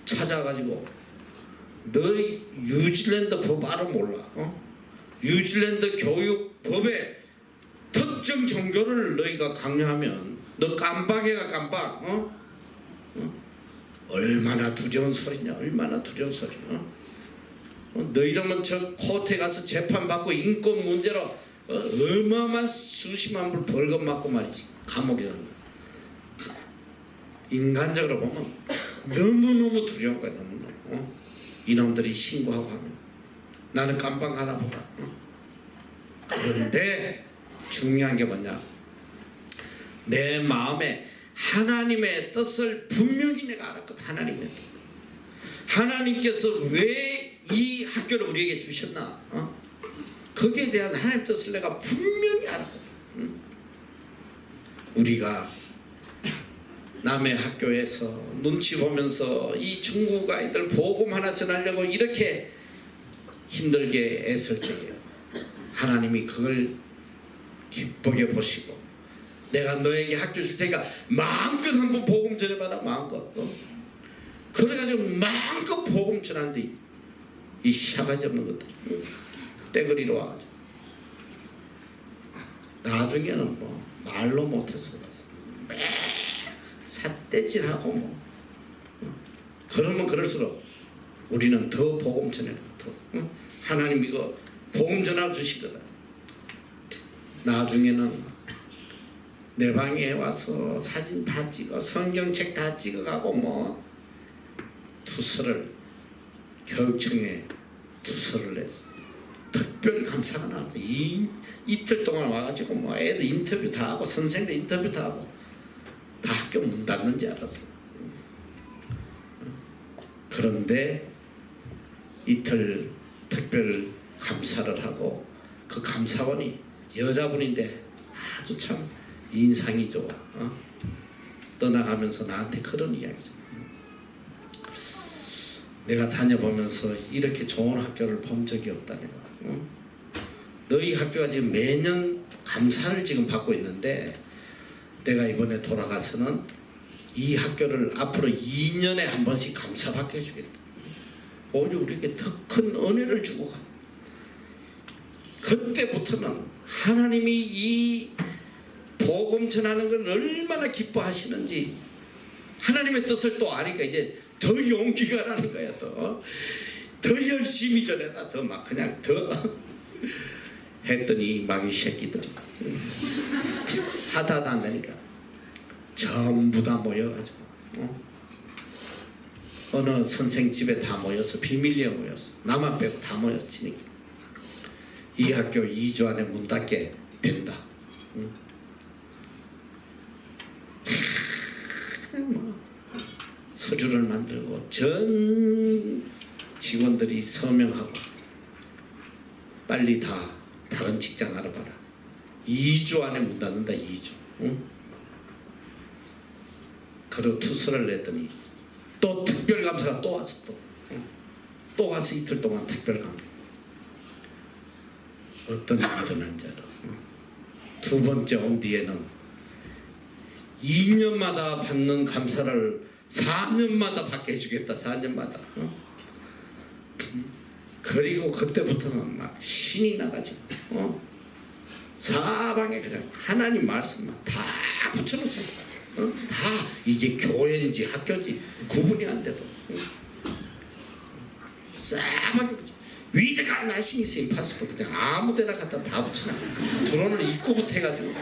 찾아가지고 너 뉴질랜드 법 알아 몰라? 뉴질랜드 교육법에 특정 종교를 너희가 강요하면 너 깜빡이가 깜빡. 얼마나 두려운 소리냐. 얼마나 두려운 소리. 너희들은 저 코트에 가서 재판받고 인권 문제로 얼마만 수십만 불 벌금 맞고 말이지. 감옥에 간다. 인간적으로 보면 너무너무 두려운 거야. 너무너무. 이놈들이 신고하고 하면 나는 깜빡 하나 보다. 그런데 중요한 게 뭐냐, 내 마음에 하나님의 뜻을 분명히 내가 알았거든. 하나님의 뜻. 하나님께서 왜 이 학교를 우리에게 주셨나, 거기에 대한 하나님의 뜻을 내가 분명히 알았거든. 우리가 남의 학교에서 눈치 보면서 이 중국 아이들 복음 하나 전하려고 이렇게 힘들게 애쓸 때에요, 하나님이 그걸 기쁘게 보시고 내가 너에게 학교 줄 테니까 마음껏 한번 복음 전해봐라. 마음껏. 그래가지고 마음껏 복음 전하는데 이 샤가지 없는 것들 떼거리로 와가지고 나중에는 뭐 말로 못해서 삿대질하고 뭐. 그러면 그럴수록 우리는 더 복음 전해라. 더. 하나님 이거 복음 전하 주시거든. 나중에는 내 방에 와서 사진 다 찍어 성경책 다 찍어가고 뭐 투서를 교육청에 투서를 냈어. 특별 감사가 나왔죠. 이틀 동안 와가지고 뭐 애들 인터뷰 다 하고 선생들 인터뷰 다 하고 다 학교 문 닫는 줄 알았어. 그런데 이틀 특별 감사를 하고 그 감사원이 여자분인데 아주 참 인상이 좋아. 떠나가면서 나한테 그런 이야기죠. 내가 다녀보면서 이렇게 좋은 학교를 본 적이 없다는 거야. 너희 학교가 지금 매년 감사를 지금 받고 있는데 내가 이번에 돌아가서는 이 학교를 앞으로 2년에 한 번씩 감사받게 해주겠다. 오히려 우리에게 더 큰 은혜를 주고 가. 그때부터는 하나님이 이 복음 전하는 걸 얼마나 기뻐하시는지 하나님의 뜻을 또 아니까 이제 더 용기가 나는 거야. 더 열심히 전해라. 더 막 그냥 더 했더니 마귀 새끼들 하다 안 되니까 전부 다 모여가지고 어느 선생 집에 다 모여서 비밀리에 모였어. 나만 빼고 다 모여서 치니까 이 학교 2주 안에 문 닫게 된다. 서류를 만들고 전 직원들이 서명하고 빨리 다 다른 직장 알아봐라. 2주 안에 문 닫는다. 2주. 그리고 투서를 냈더니 또 특별감사가 또 왔어. 또 와서 이틀 동안 특별감사. 어떤 일이 일어난 줄 알아. 두 번째 온 뒤에는 2년마다 받는 감사를 4년마다 받게 해주겠다. 4년마다. 그리고 그때부터는 막 신이 나가지고 사방에 그냥 하나님 말씀만 다 붙여놓잖아. 다 이게 교회인지 학교인지 구분이 안 돼도 사방에 위대한 나신이 쓰인 파스포 그냥 아무데나 갖다 다 붙여놔. 들어오는 입구부터 해가지고.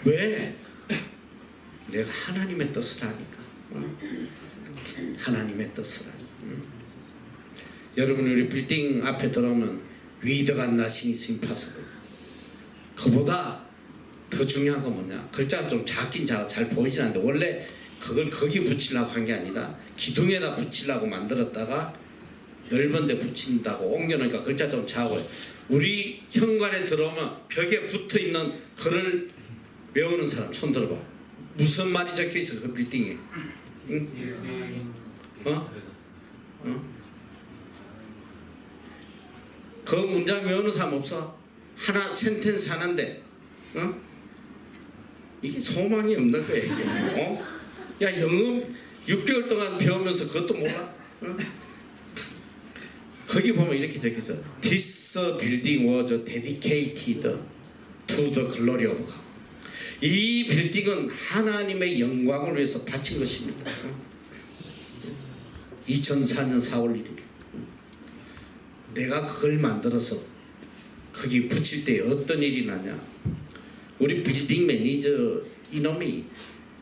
왜? 내가 하나님의 뜻을 하니까. 하나님의 뜻을 하니까. 여러분 우리 빌딩 앞에 들어오면 위대한 나신이 쓰인 파스포. 그보다 더 중요한 건 뭐냐? 글자가 좀 작긴 작아 잘 보이진 않는데 원래 그걸 거기 붙이려고 한 게 아니라 기둥에다 붙이려고 만들었다가 넓은 데 붙인다고 옮겨놓으니까 글자 좀 작아요. 우리 현관에 들어오면 벽에 붙어있는 글을 외우는 사람 손 들어봐. 무슨 말이 적혀있어 그 빌딩에? 응? 그 문장 외우는 사람 없어? 하나 센텐스 하나인데 이게 소망이 없는 거야 이게. 야 영어 6개월 동안 배우면서 그것도 몰라? 거기 보면 이렇게 적혀있어. This building was dedicated to the glory of God. 이 빌딩은 하나님의 영광을 위해서 바친 것입니다. 2004년 4월 1일 내가 그걸 만들어서 거기 붙일 때 어떤 일이 나냐. 우리 빌딩 매니저 이놈이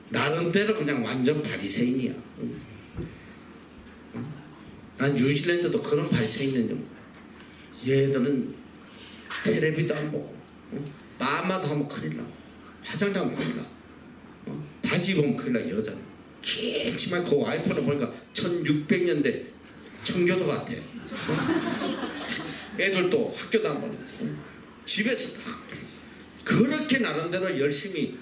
나름대로 그냥 완전 바리새인이야. 난 뉴질랜드도 그런 바리새인인데 얘들은 텔레비도 안 보고 빠마도 하면 큰일 나고 화장도 하면 큰일 나고 바지 입으면 큰일 나. 여자는 길지만 그 와이프는 보니까 1600년대 청교도 같아. 애들도 학교도 안 가고 집에서 그렇게 나름대로 열심히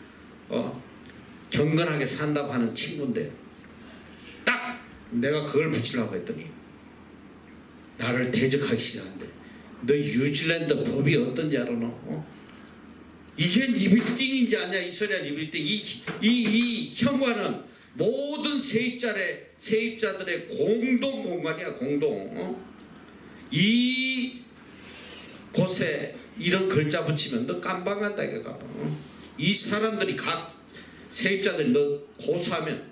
경건하게 산다고 하는 친구인데 딱 내가 그걸 붙이려고 했더니 나를 대적하기 시작하는데 너 뉴질랜드 법이 어떤지 알아 너? 이게 네 빌딩인지 아냐 이 소리야. 네 빌딩 이 현관은 모든 세입자들의 공동 공간이야. 공동. 이 곳에 이런 글자 붙이면 너 깜방간다 이거. 이 사람들이 각 세입자들이 너 고소하면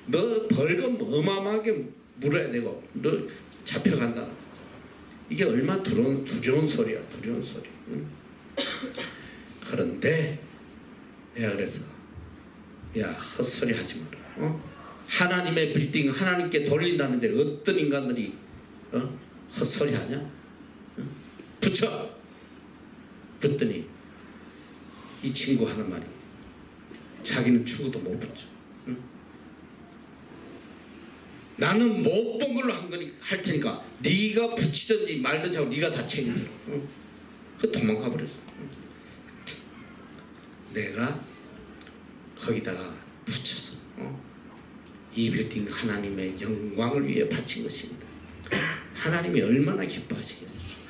너 벌금 어마어마하게 물어야 되고 너 잡혀간다. 이게 얼마나 두려운 소리야. 두려운 소리. 그런데 내가 그래서 야 헛소리 하지 마라. 하나님의 빌딩 하나님께 돌린다는데 어떤 인간들이 헛소리 하냐? 붙여. 붙더니 이 친구 하는 말이 자기는 죽어도 못 붙여. 응? 나는 못 본 걸로 할 테니까 네가 붙이든지 말든지 하고 네가 다 책임져. 응? 그 도망가 버렸어. 응? 내가 거기다가 붙였어. 이 빌딩 하나님의 영광을 위해 바친 것입니다. 하나님이 얼마나 기뻐하시겠어.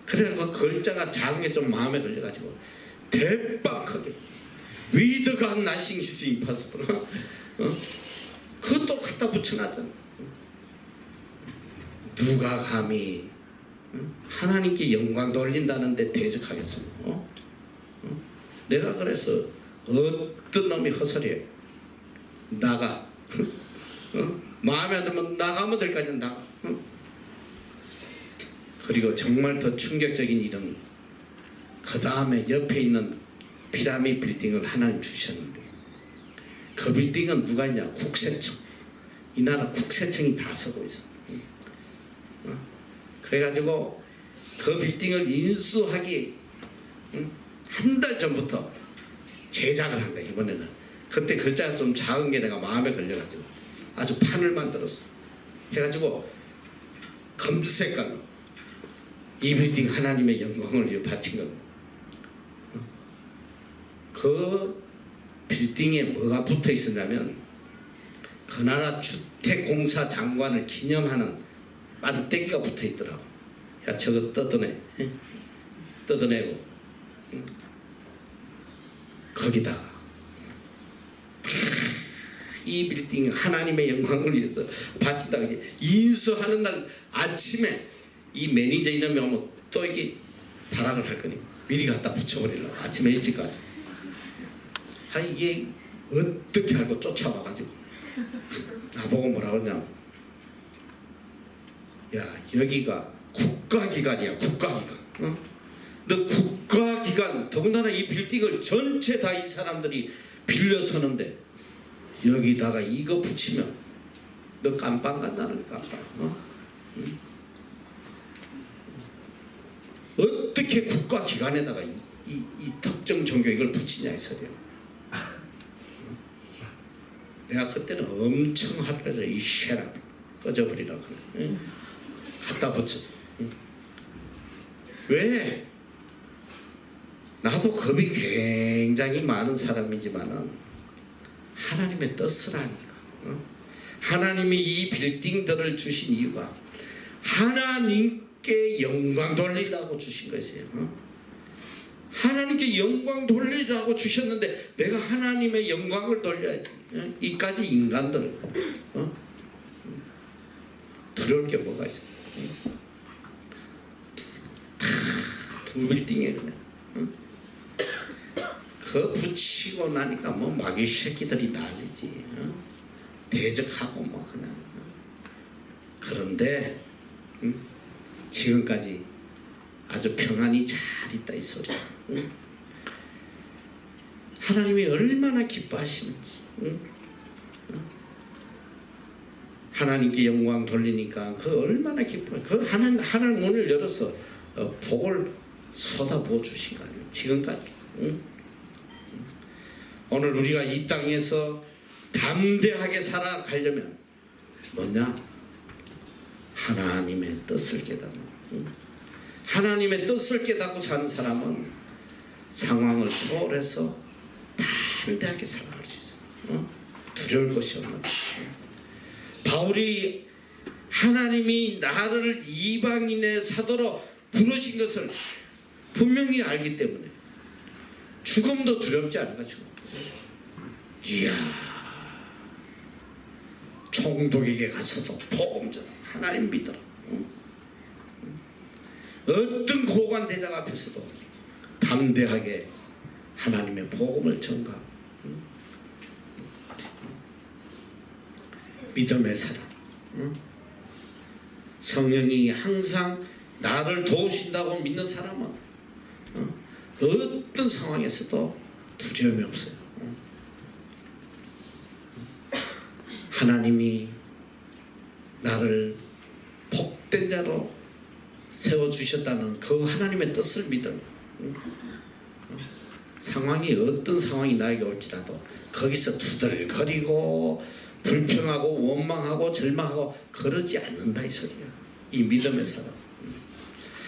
그래 그 글자가 작은 게 좀 마음에 걸려가지고 대빵 크게 With God nothing is impossible. 그것도 갖다 붙여놨잖아. 누가 감히 하나님께 영광 돌린다는데 대적하겠어. 내가 그래서 어떤 놈이 헛소리해. 나가. 마음에 안 들면 나가면 될 거 아니야. 나가. 그리고 정말 더 충격적인 일은 그 다음에 옆에 있는 피라미드 빌딩을 하나님 주셨는데 그 빌딩은 누가 있냐? 국세청. 이 나라 국세청이 다 쓰고 있어. 그래가지고 그 빌딩을 인수하기 한 달 전부터 제작을 한 거야. 이번에는 그때 글자가 좀 작은 게 내가 마음에 걸려가지고 아주 판을 만들었어. 해가지고 검색깔로 이 빌딩 하나님의 영광을 위해 바친 겁니다. 그 빌딩에 뭐가 붙어 있었냐면 그 나라 주택공사 장관을 기념하는 만떼기가 붙어 있더라고. 야 저거 뜯어내고 거기다가 이 빌딩 하나님의 영광을 위해서 바친다고 인수하는 날 아침에 이 매니저 이름이 오면 또 이게 발악을 할 거니까 미리 갖다 붙여버리려고 아침에 일찍 가서 이게 어떻게 알고 쫓아와가지고 나보고 뭐라 그러냐. 야 여기가 국가기관이야. 국가기관. 너 국가기관 더군다나 이 빌딩을 전체 다 이 사람들이 빌려서는데 여기다가 이거 붙이면 너 깜빵 간다는 깜빵. 어떻게 국가기관에다가 이 특정 종교 이걸 붙이냐 이 소리야. 내가 그때는 엄청 화내서 이 쉐랍 꺼져버리라고 그래. 갖다 붙였어. 왜? 나도 겁이 굉장히 많은 사람이지만은 하나님의 뜻을 아니까. 하나님이 이 빌딩들을 주신 이유가 하나님께 영광 돌리라고 주신 것이에요. 하나님께 영광 돌리라고 주셨는데 내가 하나님의 영광을 돌려야지. 이까지 인간들 두려울 게 뭐가 있어? 두 빌딩에 그냥 그 붙이고 나니까 뭐 마귀 새끼들이 난리지. 대적하고 뭐 그냥. 그런데 지금까지 아주 평안히 잘 있다 이 소리. 하나님이 얼마나 기뻐하시는지. 하나님께 영광 돌리니까 그 얼마나 기뻐. 그 하늘 문을 열어서 복을 쏟아부어 주신 거 아니에요. 지금까지. 오늘 우리가 이 땅에서 담대하게 살아가려면 뭐냐? 하나님의 뜻을 깨닫는. 하나님의 뜻을 깨닫고 사는 사람은 상황을 초월해서 담대하게 살아갈 수 있어요. 두려울 것이 없는 거예요. 바울이 하나님이 나를 이방인의 사도로 부르신 것을 분명히 알기 때문에 죽음도 두렵지 않아가지고 이야 총독에게 가서도 복음 전하. 하나님 믿어라. 어떤 고관 대장 앞에서도 담대하게 하나님의 복음을 전가. 믿음의 사람. 성령이 항상 나를 도우신다고 믿는 사람은 어떤 상황에서도 두려움이 없어요. 하나님이 나를 복된 자로 세워주셨다는 그 하나님의 뜻을 믿음. 상황이 어떤 상황이 나에게 올지라도 거기서 투덜거리고 불평하고 원망하고 절망하고 그러지 않는다 이 소리야. 이 믿음의 사람.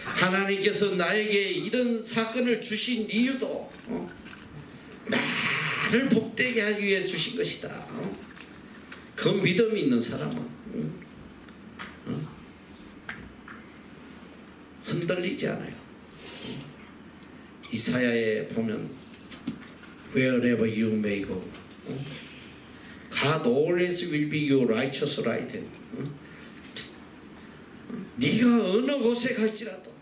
하나님께서 나에게 이런 사건을 주신 이유도 나를 복되게 하기 위해 주신 것이다. 그 믿음이 있는 사람은 흔들리지 않아요. 이사야에 보면 Wherever you may go, God always will be your righteous right hand. 네가 어느 곳에 갈지라도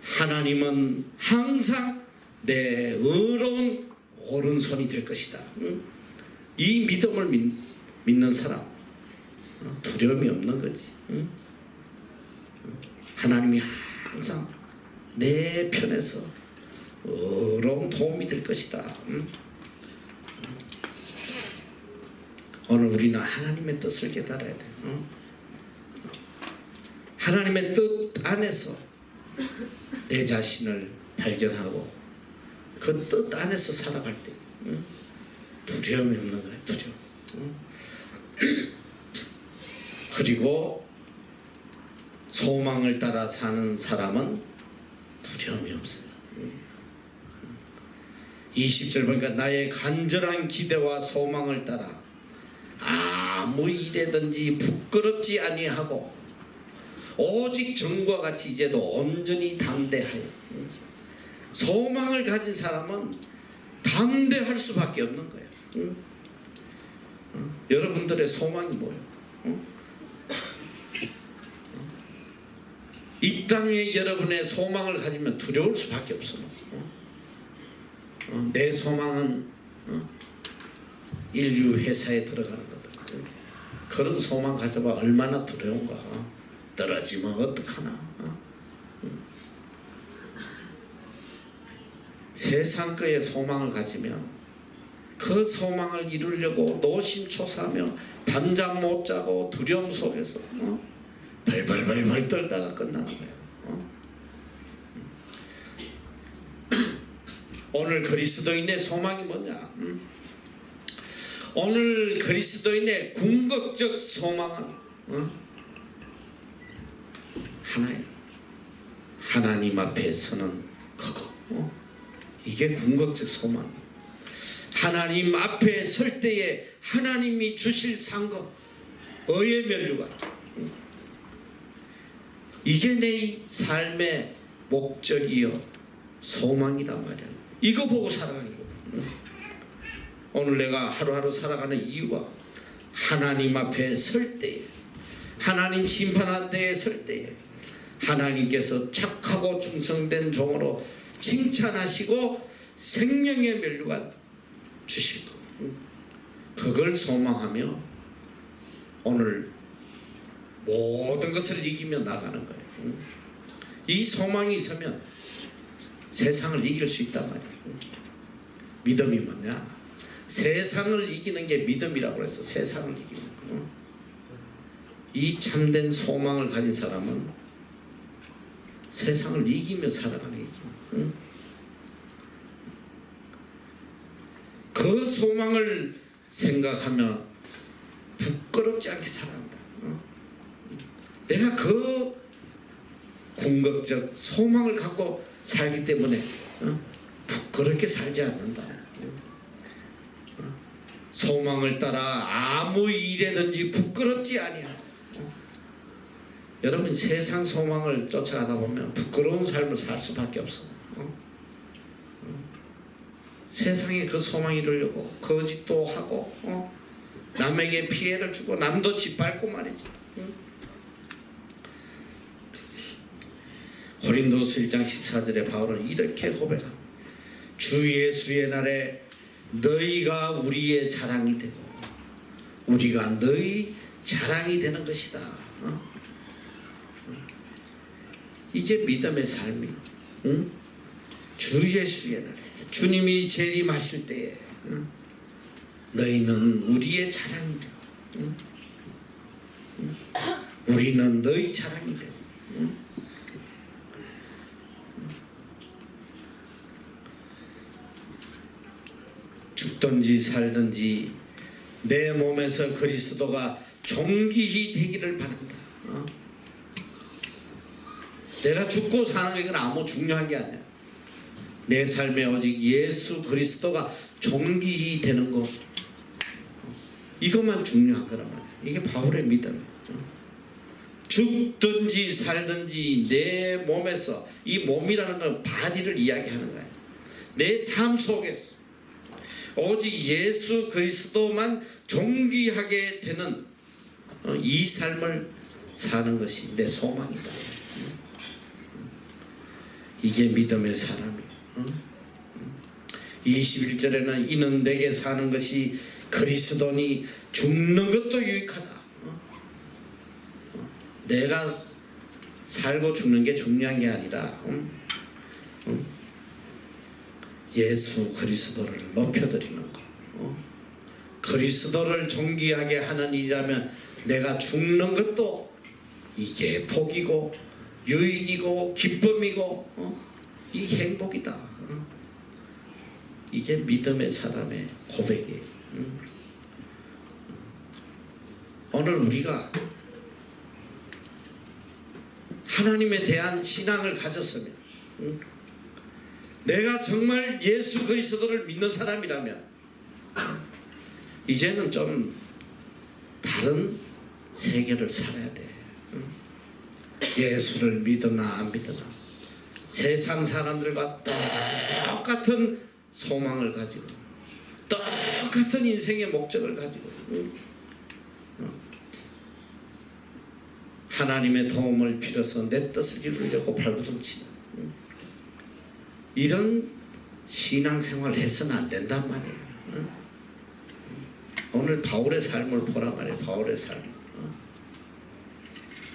하나님은 항상 내 의로운 오른손이 될 것이다. 이 믿음을 믿는 사람 두려움이 없는 거지. 하나님이 항상 내 편에서 의로운 도움이 될 것이다. 오늘 우리는 하나님의 뜻을 깨달아야 돼. 하나님의 뜻 안에서 내 자신을 발견하고 그 뜻 안에서 살아갈 때 두려움이 없는 거야. 두려움. 그리고 소망을 따라 사는 사람은 두려움이 없어요. 20절 보니까 나의 간절한 기대와 소망을 따라 아무 일에든지 부끄럽지 아니하고 오직 전과 같이 이제도 온전히 담대하여. 소망을 가진 사람은 담대할 수밖에 없는 거예요. 여러분들의 소망이 뭐예요? 이 땅에 여러분의 소망을 가지면 두려울 수밖에 없어. 내 소망은 인류 회사에 들어가는 거다. 그런 소망 가져봐 얼마나 두려운가. 떨어지면 어떡하나. 세상 거에 소망을 가지면 그 소망을 이루려고 노심초사하며 밤잠 못 자고 두려움 속에서 벌벌벌벌 떨다가 끝나는 거예요. 오늘 그리스도인의 소망이 뭐냐? 오늘 그리스도인의 궁극적 소망은 하나예요. 하나님 앞에 서는 그거. 이게 궁극적 소망. 하나님 앞에 설 때에 하나님이 주실 상급, 의의 면류관. 이게 내 삶의 목적이요 소망이란 말이야. 이거 보고 살아가는 거야. 오늘 내가 하루하루 살아가는 이유가 하나님 앞에 설 때에, 하나님 심판한 데에 설 때에 하나님께서 착하고 충성된 종으로 칭찬하시고 생명의 면류관 주실 것. 그걸 소망하며 오늘 모든 것을 이기며 나가는 거예요. 이 소망이 있으면 세상을 이길 수 있단 말이에요. 믿음이 뭐냐? 세상을 이기는 게 믿음이라고 해서 세상을 이기는 거예요. 이 참된 소망을 가진 사람은 세상을 이기며 살아가는 거죠. 그 소망을 생각하며 부끄럽지 않게 살아간다. 내가 그 궁극적 소망을 갖고 살기 때문에 부끄럽게 살지 않는다. 소망을 따라 아무 일에든지 부끄럽지 아니하고. 여러분 세상 소망을 쫓아가다 보면 부끄러운 삶을 살 수밖에 없어. 세상에 그 소망 이루려고 거짓도 하고 남에게 피해를 주고 남도 짓밟고 말이지. 고린도서 1장 14절에 바울은 이렇게 고백합니다. 주 예수의 날에 너희가 우리의 자랑이 되고 우리가 너희 자랑이 되는 것이다. 이게 믿음의 삶이. 주 예수의 날에 주님이 재림하실 때에 너희는 우리의 자랑이 되고 우리는 너희 자랑이 되고 죽든지 살든지 내 몸에서 그리스도가 존귀히 되기를 바란다. 내가 죽고 사는 건 아무 중요한 게 아니야. 내 삶에 오직 예수 그리스도가 존귀히 되는 것, 이것만 중요한 거란 말이야. 이게 바울의 믿음이야. 죽든지 살든지 내 몸에서, 이 몸이라는 건 바디를 이야기하는 거야. 내 삶 속에서 오직 예수 그리스도만 존귀하게 되는 이 삶을 사는 것이 내 소망이다. 이게 믿음의 사람이에요. 21절에는 이는 내게 사는 것이 그리스도니 죽는 것도 유익하다. 내가 살고 죽는 게 중요한 게 아니라 예수 그리스도를 높여드리는 것, 그리스도를 존귀하게 하는 일이라면 내가 죽는 것도 이게 복이고 유익이고 기쁨이고 이 행복이다. 이게 믿음의 사람의 고백이에요. 오늘 우리가 하나님에 대한 신앙을 가졌으면, 내가 정말 예수 그리스도를 믿는 사람이라면 이제는 좀 다른 세계를 살아야 돼. 예수를 믿으나 안 믿으나 세상 사람들과 똑같은 소망을 가지고 똑같은 인생의 목적을 가지고 하나님의 도움을 빌어서 내 뜻을 이루려고 발버둥치는 이런 신앙생활을 해서는 안 된단 말이에요. 오늘 바울의 삶을 보라 말이에요. 바울의 삶.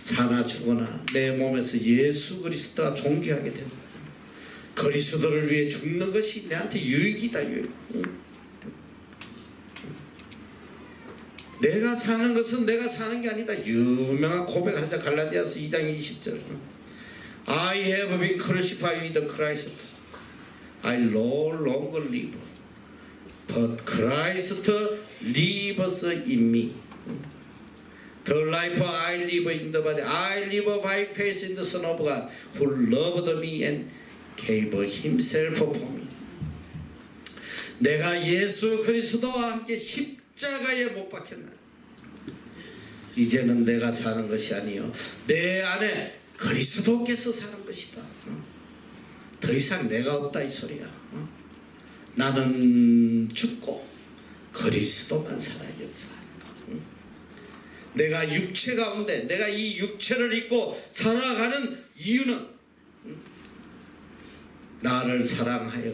사나 죽거나 내 몸에서 예수 그리스도가 존귀하게 된다. 그리스도를 위해 죽는 것이 내한테 유익이다. 유익. 내가 사는 것은 내가 사는 게 아니다. 유명한 고백하자. 갈라디아서 2장 20절. I have been crucified with Christ. I no longer live, but Christ lives in me. The life I live in the body, I live by faith in the Son of God, who loved me and gave Himself for me. 내가 예수 그리스도와 함께 십자가에 못 박혔나. 이제는 내가 사는 것이 아니요 내 안에 그리스도께서 사는 것이다. 더 이상 내가 없다 이 소리야. 나는 죽고 그리스도만 살아있어. 내가 육체 가운데, 내가 이 육체를 입고 살아가는 이유는 나를 사랑하여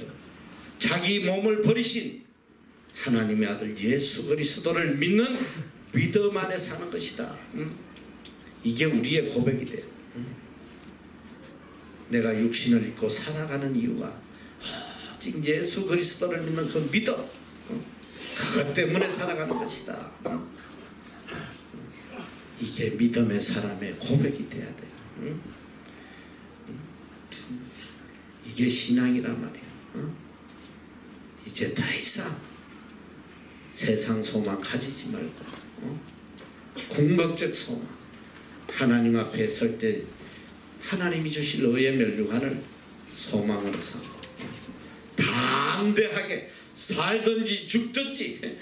자기 몸을 버리신 하나님의 아들 예수 그리스도를 믿는 믿음 안에 사는 것이다. 이게 우리의 고백이 돼요. 내가 육신을 입고 살아가는 이유가 오직 예수 그리스도를 믿는 그 믿음, 그것 때문에 살아가는 것이다. 이게 믿음의 사람의 고백이 돼야 돼요. 이게 신앙이란 말이에요. 이제 더 이상 세상 소망 가지지 말고 궁극적 소망, 하나님 앞에 설 때 하나님이 주실 의의 멸류관을 소망으로 삼고 담대하게 살든지 죽든지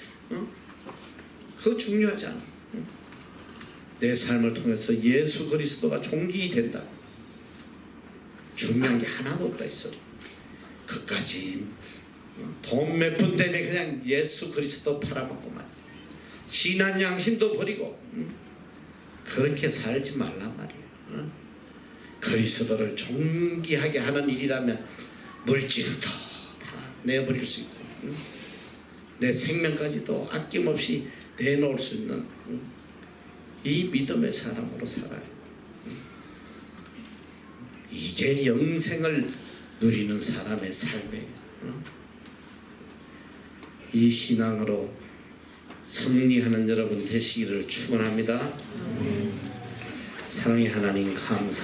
그거 중요하지 않아. 내 삶을 통해서 예수 그리스도가 존귀히 된다. 중요한 게 하나도 없다 이 소리. 그까지 돈 몇 푼 때문에 그냥 예수 그리스도 팔아먹고만 신한 양심도 버리고 그렇게 살지 말란 말이에요. 그리스도를 존귀하게 하는 일이라면 물질도 다 내버릴 수 있고 내 생명까지도 아낌없이 내놓을 수 있는 이 믿음의 사람으로 살아요. 이게 영생을 누리는 사람의 삶이에요. 이 신앙으로 승리하는 여러분 되시기를 축원합니다. 사랑의 하나님 감사.